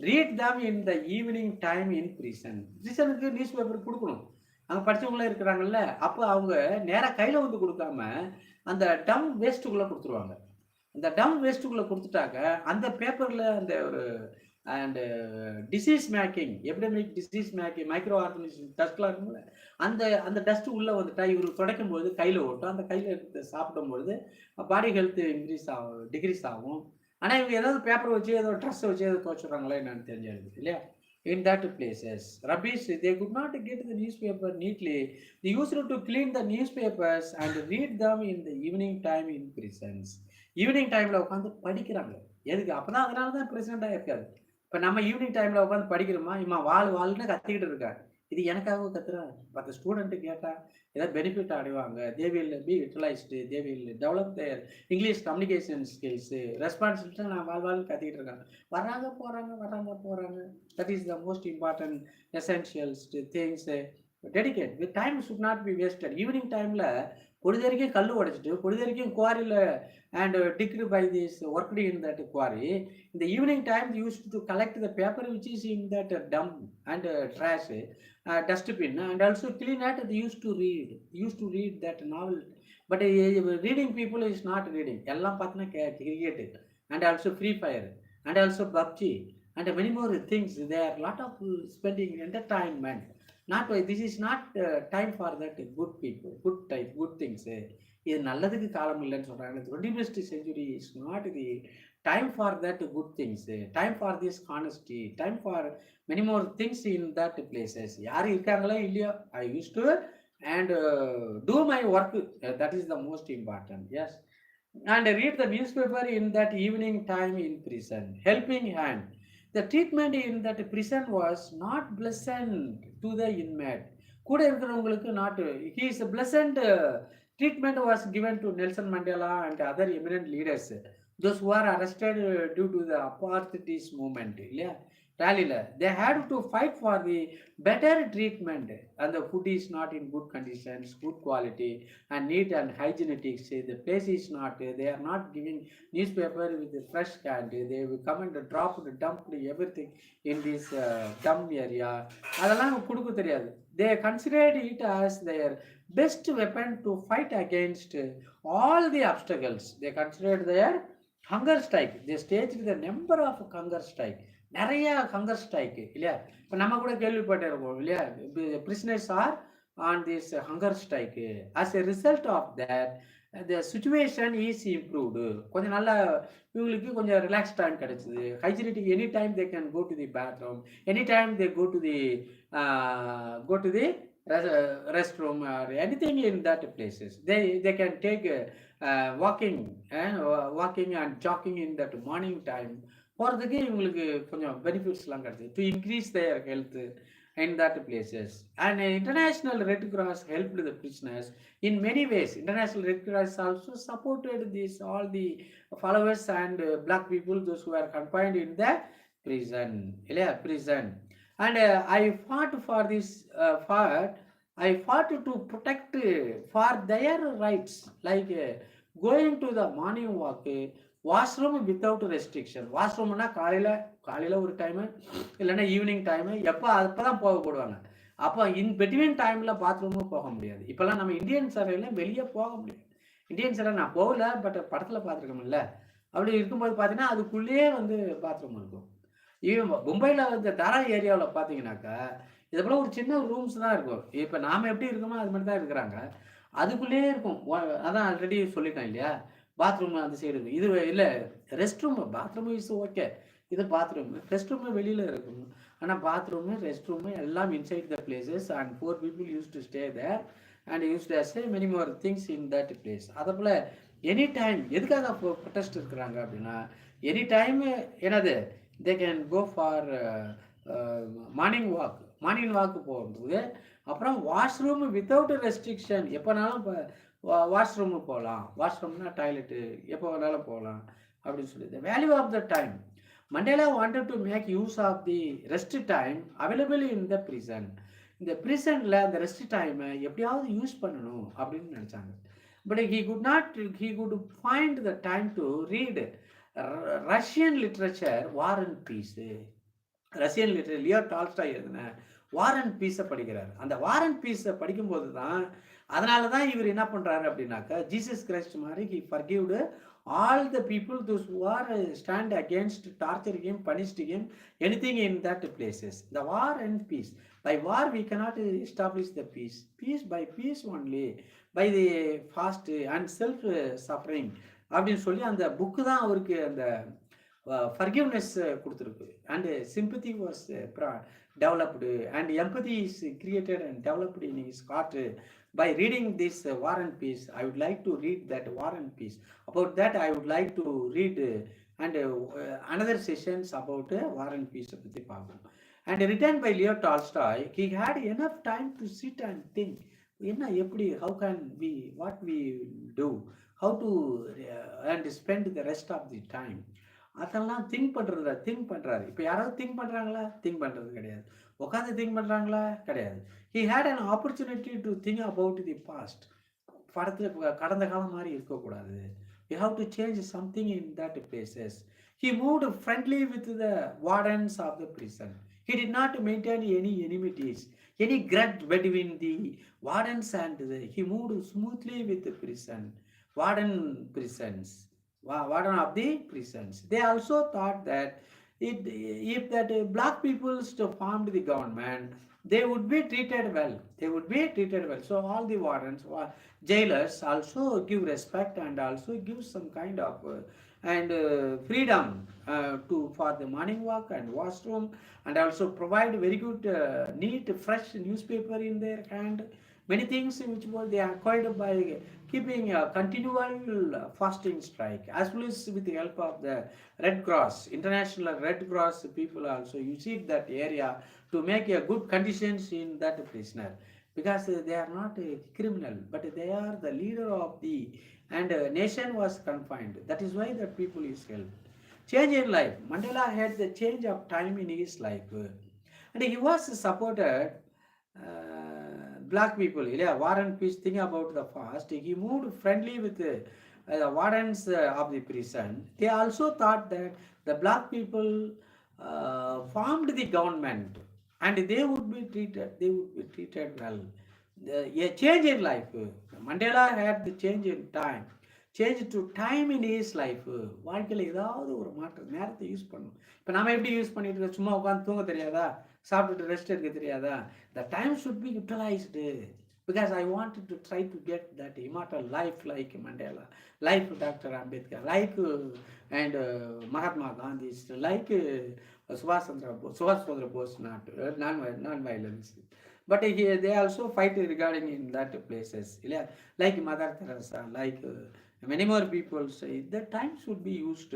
read them in the evening time in prison. Prisonக்கு நியூஸ் பேப்பர் கொடுக்கணும், அங்கே படித்தவங்களாம் இருக்கிறாங்கல்ல. அப்போ அவங்க நேராக கையில் வந்து கொடுக்காம அந்த டம் வேஸ்ட்டுக்குள்ளே கொடுத்துருவாங்க. அந்த டம் வேஸ்ட்டுக்குள்ளே கொடுத்துட்டாக்க அந்த பேப்பரில் அந்த ஒரு and disease making, epidemic disease making, microorganism டஸ்ட்லாம் இருக்கும்ல, அந்த அந்த டஸ்ட்டு உள்ளே வந்துட்டா இவர் துடைக்கும்பொழுது கையில் ஓட்டும். அந்த கையில் எடுத்து சாப்பிடும்பொழுது பாடி ஹெல்த் இன்க்ரீஸ் டிக்ரீஸ் ஆகும். ஆனால் இவங்க ஏதாவது பேப்பர் வச்சு ஏதோ ட்ரெஸ்ஸை வச்சு ஏதோ துவச்சிடுறாங்களா என்னன்னு தெரிஞ்சிருக்கு இல்லையா. in that places. Rubbish, they could not get the newspaper neatly. They used to clean the newspapers and read them in the evening time in prisons. Evening டைமில் உட்காந்து படிக்கிறாங்க. எதுக்கு? அப்போ தான், அதனால தான் பிரசிடெண்ட்டாக இருக்காது. இப்போ நம்ம ஈவினிங் டைமில் உட்காந்து படிக்கிறோமா, இம்மா வாழ்னு கத்திக்கிட்டு இருக்காரு. இது எனக்காக கத்துறாங்க. மற்ற ஸ்டூடெண்ட்டு கேட்டால் ஏதாவது பெனிஃபிட் அடைவாங்க. They will be utilized, they will develop their English communication skills, responsibility. நான் வாழ்னு கத்திக்கிட்டு இருக்காங்க. வர்றாங்க போகிறாங்க, வர்றாங்க போகிறாங்க. That is the most important essentials things. Dedicate. The time should not be wasted. Evening time la பொழுது வரைக்கும் கல் உடைச்சிட்டு பொழுது வரைக்கும் குவாரியில் and digged by this worked in that quarry. இந்த evening time use to collect the paper which is in that dump and trash dustbin, and also clean at they used to read that novel. But reading people is not reading. எல்லாம் பார்த்தீங்கன்னா cricket and also free fire and also PUBG and many more things. There are lot of spending entertainment. Not this is not time for that good people, good type, good things. இது நல்லதுக்கு காலம் இல்லைன்னு சொல்றாங்க. 21st century is not the time for that good things. Time for this honesty, time for many more things in that places. யார் இருக்காங்களோ இல்லையோ, I used to and do my work. That is the most important. Yes. And read the newspaper in that evening time in prison. Helping hand. The treatment in that prison was not pleasant to the inmate. கூட இருக்கிறவங்களுக்கு not, he is a pleasant treatment was given to Nelson Mandela and other eminent leaders. Those who are arrested due to the apartheid movement. இல்லையா, rallyல they had to fight for the better treatment, and the food is not in good conditions, good quality and neat and hygienic. The place is not, they are not giving newspaper with the fresh hand. They will come and drop dump everything in this dump area. அதெல்லாம் கொடுக்க தெரியாது. They considered it as their best weapon to fight against all the obstacles. They considered their hunger strike. They staged the number of hunger strike. நிறைய hunger strike இல்லையா. இப்போ நம்ம கூட கேள்விப்பட்டிருக்கோம் இல்லையா, prisoners are on this hunger strike. As a result of that the situation is improved. கொஞ்சம் நல்லா இவங்களுக்கு கொஞ்சம் ரிலாக்ஸ் டைம் கிடைச்சிது. Hygienic, any time they can go to the bathroom, any time they go to the restroom or anything in that places. They can take walking and jogging in that morning time. போகிறதுக்கு இவங்களுக்கு கொஞ்சம் பெனிஃபிட்ஸ்லாம் கிடைச்சிது. To increase there health in that places. And International Red Cross helped the prisoners in many ways. International Red Cross also supported this, all the followers and black people, those who are confined in the prison. And I fought for this I fought to protect for their rights, like going to the morning walk, washroom without restriction. வாஷ்ரூம்னா காலையில் ஒரு time, இல்லைன்னா evening time, அப்போ தான் போடுவாங்க. அப்போ in between டைமில் பாத்ரூமும் போக முடியாது. இப்போல்லாம் நம்ம இந்தியன் சிறையில் வெளியே போக முடியாது. இந்தியன் சிறை நான் போகல, பட் படத்தில் பார்த்துருக்கோம்ல. அப்படி இருக்கும்போது பார்த்தீங்கன்னா அதுக்குள்ளேயே வந்து பாத்ரூம் இருக்கும். மும்பையில் வந்து தாரா ஏரியாவில் பார்த்தீங்கன்னாக்கா இது போல் ஒரு சின்ன ரூம்ஸ் தான் இருக்கும். இப்போ நாம் எப்படி இருக்கோமோ அது மாதிரி தான் இருக்கிறாங்க. அதுக்குள்ளேயே இருக்கும். அதான் ஆல்ரெடி சொல்லிட்டேன் இல்லையா, பாத்ரூம் அந்த சைடு இருக்குது. இது இல்லை rest room. Bathroom is okay, இது பாத்ரூம். ரெஸ்ட் ரூம் வெளியில் இருக்கும். ஆனால் பாத்ரூமு ரெஸ்ட் ரூமு எல்லாம் inside the places. And 4 people used to stay there and used to say many more things in that place. அதை போல் எனி டைம் எதுக்காக protest இருக்கிறாங்க அப்படின்னா, எனி டைம் என்னது they can go for morning walk போகும்போது, அப்புறம் washroom without restriction. எப்போனாலும் இப்போ வாஷ்ரூமு போகலாம். வாஷ்ரூம்னா டாய்லெட்டு எப்போ வேணாலும் போகலாம் அப்படின்னு சொல்லி. The value of the time. Mandela wanted to make use of the rest time available in the prison. இந்த ப்ரிசனில் அந்த ரெஸ்ட் டைமை எப்படியாவது யூஸ் பண்ணணும் அப்படின்னு நினச்சாங்க. But he could find the time to read Russian literature, War and Peace. Russian literature Leo Tolstoy எழுதின வார் and பீஸை படிக்கிறார். அந்த வார் அண்ட் பீஸை படிக்கும்போது தான், அதனால தான் இவர் என்ன பண்ணுறாரு அப்படின்னாக்கா, ஜீசஸ் கிரைஸ்ட் மாதிரி he forgived all the people those who are stand against, torture him, punished him, anything in that places. The war and peace. By war we cannot establish the peace. Peace by peace only, by the fast and self suffering அப்படின்னு சொல்லி அந்த book தான் அவருக்கு அந்த forgiveness கொடுத்துருக்கு, and sympathy was developed, and empathy is created and developed in his heart by reading this War and Peace. I would like to read that War and Peace. About that I would like to read and another sessions about War and Peace பற்றி பார்ப்போம். And written by Leo Tolstoy, he had enough time to sit and think என்ன எப்படி, how can we, what we do, how to and spend the rest of the time. அதெல்லாம் think பண்ணுறாரு. இப்போ யாராவது think பண்ணுறாங்களா? Think பண்ணுறது கிடையாது. உட்காந்து திங்க் பண்ணுறாங்களா? கிடையாது. He had an opportunity to think about the past. படத்தில் கடந்த காலம் மாதிரி இருக்கக்கூடாது. You have to change something in that places. He moved friendly with the wardens of the prison. He did not maintain any enmities, any grudge between the wardens and he moved smoothly with the prison, prisons, warden of the prisons. They also thought that if that black peoples formed the government, they would be treated well. They would be treated well. So all the wardens, jailers also give respect and also give some kind of and freedom to for the morning walk and washroom, and also provide very good neat fresh newspaper in their hand. Many things which were they acquired by keeping a continual fasting strike, as well as with the help of the Red Cross, International Red Cross people also visit that area to make a good conditions in that prisoner, because they are not a criminal, but they are the leader of the, and nation was confined. That is why the people is helped. Change in life. Mandela had the change of time in his life, and he was supported black people. Yeah, War and Peace thing about the past. He moved friendly with the wardens of the prison. They also thought that the black people formed the government, and they would be treated well. A change in life. Mandela had the change in time. Change to time in is life. வாழ்க்கையில் ஏதாவது ஒரு மாற்றம், நேரத்தை use பண்ணணும். இப்போ நம்ம எப்படி use பண்ணிட்டு இருக்கோம்? சும்மா உட்காந்து தூங்க தெரியாதா? சாப்பிட்டுட்டு ரெஸ்ட் எடுக்க தெரியாதா? The time should be utilised, because I wanted to try to get that immortal life like Mandela, like Dr. Ambedkar, like and Mahatma Gandhi, like Subhash Chandra Bose, not non-violence. But they also fight regarding in that places, like Mother Teresa, like many more people say the time should be used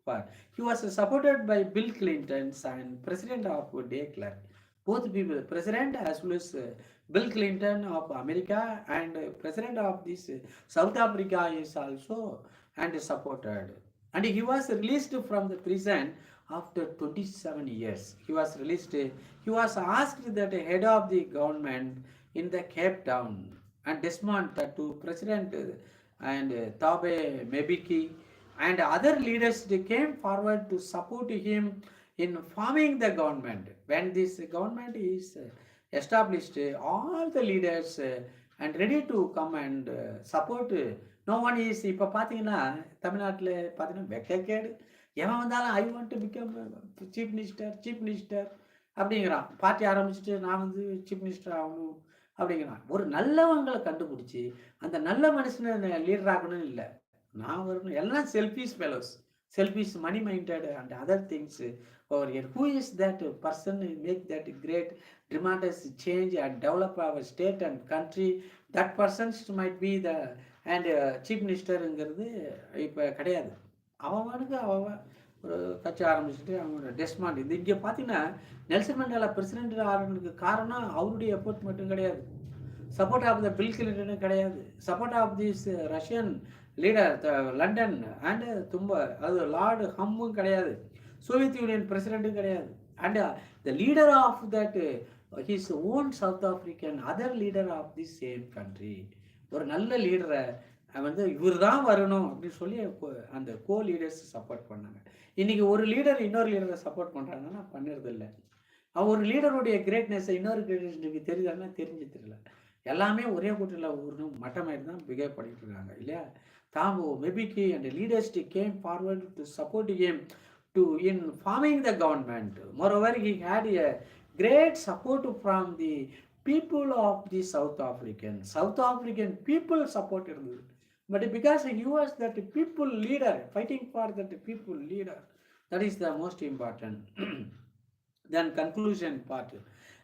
for. He was supported by Bill Clinton and President of de Klerk. Both people, President as well as Bill Clinton of America and President of this South Africa is also and supported. And he was released from the prison after 27 years. He was released. He was asked that head of the government in the Cape Town and Desmond to President and Thabo Mbeki and other leaders, they came forward to support him in forming the government. When this government is established, all the leaders and ready to come and support. No one is, இப்போ பார்த்தீங்கன்னா தமிழ்நாட்டில் பார்த்தீங்கன்னா வெக்கக்கேடு, எவன் வந்தாலும் ஐ want to become chief minister அப்படிங்கிறான். Party ஆரம்பிச்சுட்டு நான் வந்து சீஃப் மினிஸ்டர் ஆகணும் அப்படிங்கிறான். ஒரு நல்லவங்களை கண்டுபிடிச்சி அந்த நல்ல மனுஷனை லீடர் ஆகணும்னு இல்லை, நான் வரணும். எல்லாம் selfish fellows, selfish, money minded and other things over here. Who is that person make that great tremendous change and develop our state and country? That person might be the and chief ministerங்கிறது இப்போ கிடையாது. அவனுக்கு அவன் ஒரு கட்சி ஆரம்பிச்சுட்டு அவனோட Desmond இது. இங்கே பார்த்தீங்கன்னா நெல்சன் மண்டேலா பிரசிடென்ட் ஆகிறதுக்கு காரணம் அவருடைய எஃபோர்ட் மட்டும் கிடையாது, சப்போர்ட் ஆஃப் த பில் கிளின்டனும் கிடையாது, support of this Russian leader London and அது லார்டு ஹம்மும் கிடையாது, சோவியத் யூனியன் பிரசிடென்ட்டும் கிடையாது, and the leader of that his own South African other leader of the same country. ஒரு நல்ல லீடரை வந்து இவர் தான் வரணும் அப்படின்னு சொல்லி அந்த கோ லீடர்ஸ் சப்போர்ட் பண்ணாங்க. இன்றைக்கி ஒரு லீடர் இன்னொரு லீடரை சப்போர்ட் பண்ணுறாங்கன்னா பண்ணுறது இல்லை. ஒரு லீடருடைய கிரேட்னஸை இன்னொரு கிரேட்னஸுக்கு தெரியுதாங்கன்னா தெரிஞ்சு தெரியல. எல்லாமே ஒரே கூட்டில் ஒரு மட்டமாயிட்டு தான் பிஹேவ் பண்ணிட்டு இருக்காங்க இல்லையா. Thabo Mbeki and the leaders came forward to support him to in forming the government. Moreover, he had a great support from the people of the South African people supported him. But because he was that people leader, fighting for that people leader, That is the most important. Then conclusion part.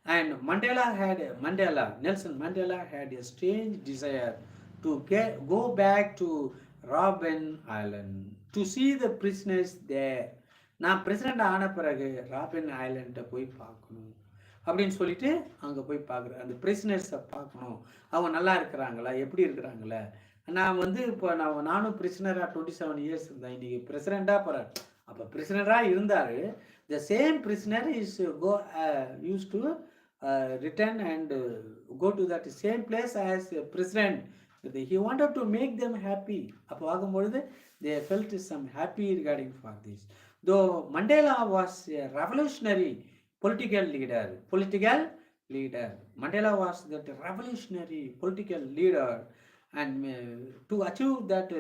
And Nelson Mandela had a strange desire to go back to Robben Island to see the prisoners there. நான் president ஆன பிறகு robin ஐலண்டை போய் பார்க்கணும் அப்படின்னு சொல்லிட்டு அங்கே போய் பார்க்குறேன். அந்த பிரிசனர்ஸை பார்க்கணும், அவங்க நல்லா இருக்கிறாங்களா, எப்படி இருக்கிறாங்களா. நான் வந்து இப்போ நானும் பிரிசனராக 27 years இருந்தேன். இன்றைக்கி பிரசிடெண்ட்டாக போகிறேன். அப்போ பிரிசனராக இருந்தார். The same prisoner is used to return and go to that same place as president. He wanted to make them happy. அப்போ பார்க்கும்பொழுது they felt some happy regarding for this. Though Mandela was a revolutionary political leader. Mandela was that revolutionary political leader, and to achieve that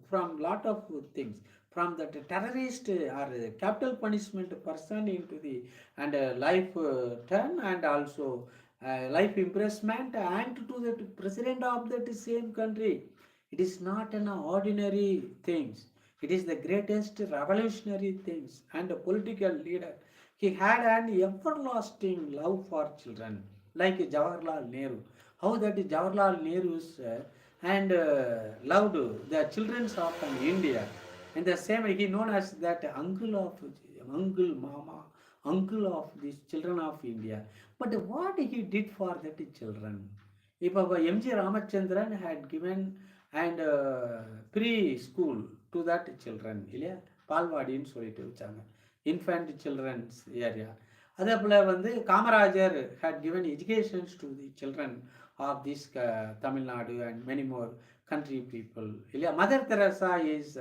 from lot of things, from that terrorist or capital punishment person into the and life term, and also life imprisonment, and to the president of that same country. It is not an ordinary things. It is the greatest revolutionary things and a political leader. He had an everlasting love for children, like Jawaharlal Nehru. How that Jawaharlal Nehru's and loved the children of India. And the same he known as that uncle mama, uncle of these children of India. But what he did for that children? If M.G. Ramachandran had given and pre-school to that children, இல்லையா, பால்வாடின்னு சொல்லிட்டு வச்சாங்க, infant children's area. அதே போல் வந்து Kamarajar had given educations to the children of this Tamil Nadu and many more country people, இல்லையா. Mother Teresa is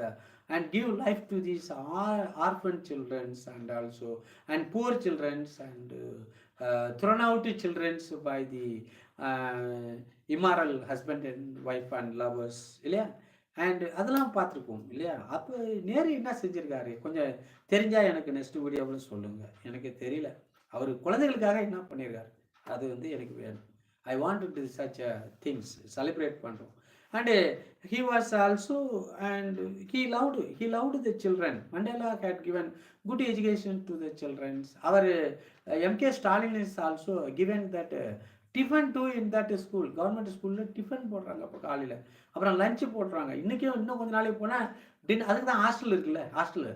and give life to these orphan children and also and poor children and thrown out children by the immoral husband and wife and lovers, இல்லையா. And அதெல்லாம் பார்த்துருப்போம் இல்லையா. அப்போ நேரு என்ன செஞ்சுருக்காரு, கொஞ்சம் தெரிஞ்சால் எனக்கு நெக்ஸ்ட் வீடியோவில் சொல்லுங்கள். எனக்கு தெரியல அவர் குழந்தைகளுக்காக என்ன பண்ணியிருக்காரு, அது வந்து எனக்கு வேணும். I want to such things celebrate பண்ணுறோம். And he was also and he loved the children. Mandela had given good education to the children. Our M.K. Stalin is also given that tiffin too in that school. Government ஸ்கூலில் tiffin போடுறாங்க அப்போ காலையில், அப்புறம் lunch போடுறாங்க. இன்றைக்கும் இன்னும் கொஞ்சம் நாளைக்கு போனால் அதுக்கு தான் ஹாஸ்டல் இருக்குல்ல. ஹாஸ்டலு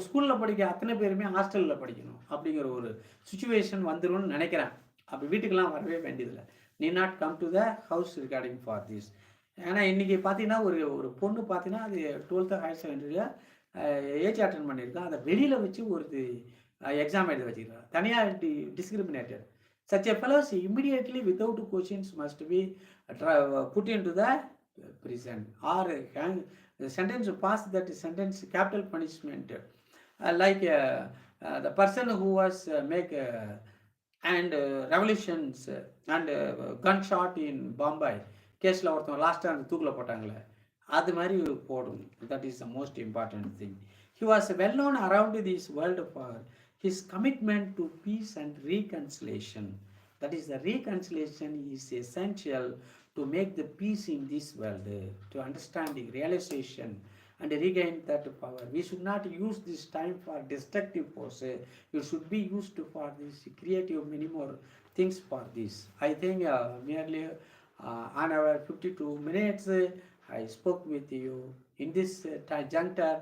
ஸ்கூலில் படிக்க அத்தனை பேருமே ஹாஸ்டலில் படிக்கணும் அப்படிங்கிற ஒரு சுச்சுவேஷன் வந்துடும்னு நினைக்கிறேன். அப்படி வீட்டுக்கெல்லாம் வரவே வேண்டியதில்லை. நீ not come to the house regarding for this. ஏன்னா இன்றைக்கி பார்த்தீங்கன்னா ஒரு பொண்ணு பார்த்தீங்கன்னா அது 12th ஹையர் செகண்டரியில் ஏஜ் அட்டன் பண்ணியிருக்கான். அதை வெளியில் வச்சு ஒரு எக்ஸாம் எழுத வச்சுருக்கான். தனியாக discriminated. Such a fellow immediately without questions must be put into the prison or the sentence pass that sentence capital punishment, like the person who was make and revolutions and gunshot in Bombay கேஸில் ஒருத்தவங்க லாஸ்ட்டாக அந்த தூக்கில் போட்டாங்களே, அது மாதிரி போடும். That is the most important thing. He was well known around this world for his commitment to peace and reconciliation. That is, the reconciliation is essential to make the peace in this world, to understanding, realization and regain that power. We should not use this time for destructive force. It should be used for this creative many more things for this. I think merely on our 52 minutes I spoke with you. In this juncture,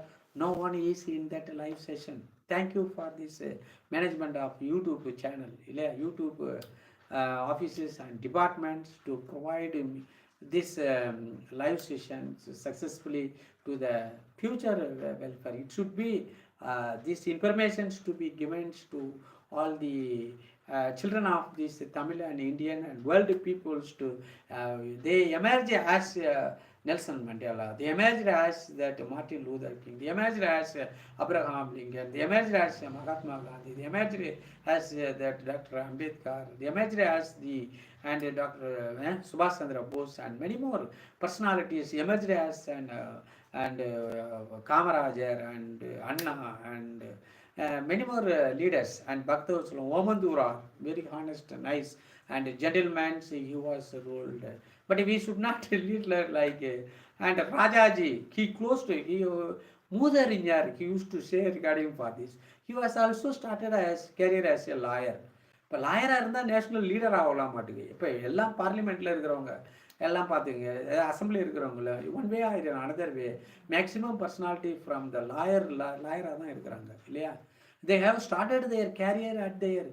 no one is in that live session. Thank you for this management of YouTube channel, YouTube offices and departments to provide this live sessions successfully to the future welfare. It should be this information to be given to all the children of this Tamil and Indian and world peoples to they emerge as Nelson Mandela, they emerged as that Martin Luther King, they emerged as Abraham Lincoln, they emerged as Mahatma Gandhi, they emerged as that Dr. Ambedkar, they emerged as the and Dr. Subhash Chandra Bose and many more personalities emerged as and Kamarajar and Anna and many more leaders and Bhakta Omandura, very honest, nice and gentleman he was ruled. But we should not lead like and Rajaji, he closed, he Mudarinyar, he used to say regarding for this. He was also started as career as a lawyer. இப்போ லாயராக இருந்தால் national leader ஆகலாம் மாட்டுக்கு. இப்போ எல்லாம் பார்லிமெண்ட்டில் இருக்கிறவங்க எல்லாம் பார்த்துங்க, அசம்பிளி இருக்கிறவங்கள ஒன் வே ஆயிடும் another way. Maximum personality from the லாயராக தான் இருக்கிறாங்க இல்லையா. they have started their career at their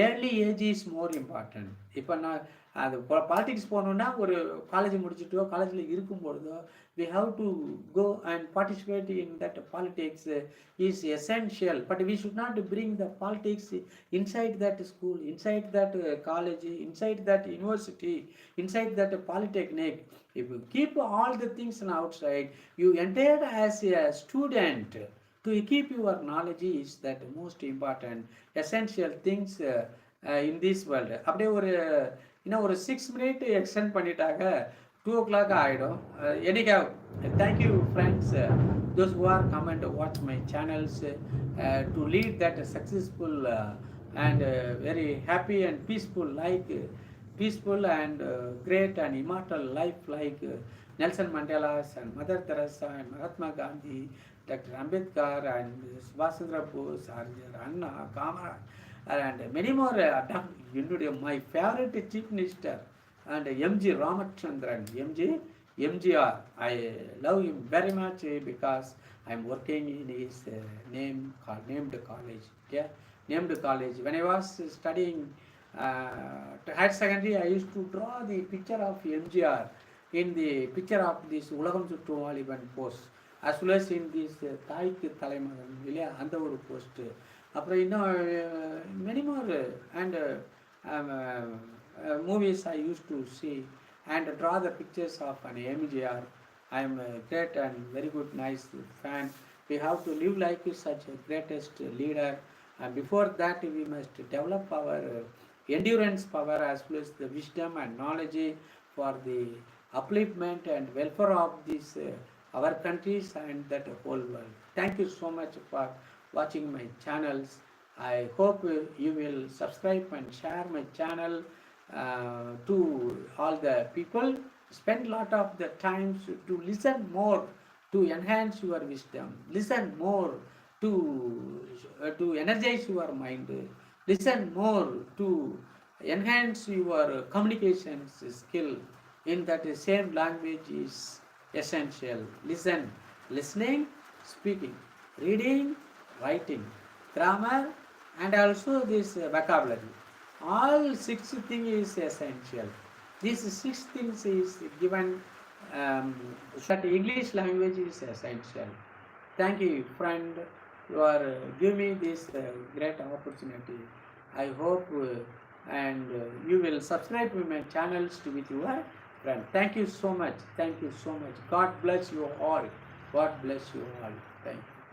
early age is more important. இப்போ நான் அது பாலிட்டிக்ஸ் போகணுன்னா ஒரு காலேஜ் முடிச்சுட்டோ காலேஜில் இருக்கும்பொழுதோ we have to go and participate in that politics is essential, but we should not bring the politics inside that school, inside that college, inside that university, inside that polytechnic. If you keep all the things outside, you enter as a student to keep your knowledge is that most important essential things in this world. அப்படியே ஒரு இன்னும் ஒரு 6 minute extend பண்ணிட்டாங்க, 2 o'clock ஆகிடும். anyhow, thank you friends, those who are come and watch my channels to lead that successful and very happy and peaceful peaceful and great and immortal life like Nelson Mandela's and Mother Teresa and Mahatma Gandhi, Dr. Ambedkar and Subhash Chandra Bose, Anna, Kamara, and many more. My favorite chief minister and MG Ramachandran, MGR. I love him very much because I am working in his named college. Yeah, named college. When I was studying higher secondary, I used to draw the picture of MGR in the picture of this Ulagam Suttu Valiban post, as well as in this தாய்க்கு தலைமகன் இல்லையா அந்த ஒரு post. அப்புறம் இன்னும் many more and movies I used to see and draw the pictures of an MGR. I am a great and very good nice fan. We have to live like such a greatest leader, and before that we must develop our endurance power as well as the wisdom and knowledge for the upliftment and welfare of this our countries and that whole world. Thank you so much for watching my channels. I hope you will subscribe and share my channel to all the people. Spend a lot of the times to listen more, to enhance your wisdom. Listen more to energize your mind. Listen more to enhance your communications skill. In that same language is essential. Listening, speaking, reading, writing, grammar, and also this vocabulary. All 6 things is essential. These 6 things is given that English language is essential. Thank you, friend. You are giving me this great opportunity. I hope and you will subscribe to my channels with your friend. Thank you so much. Thank you so much. God bless you all. God bless you all. Thank you.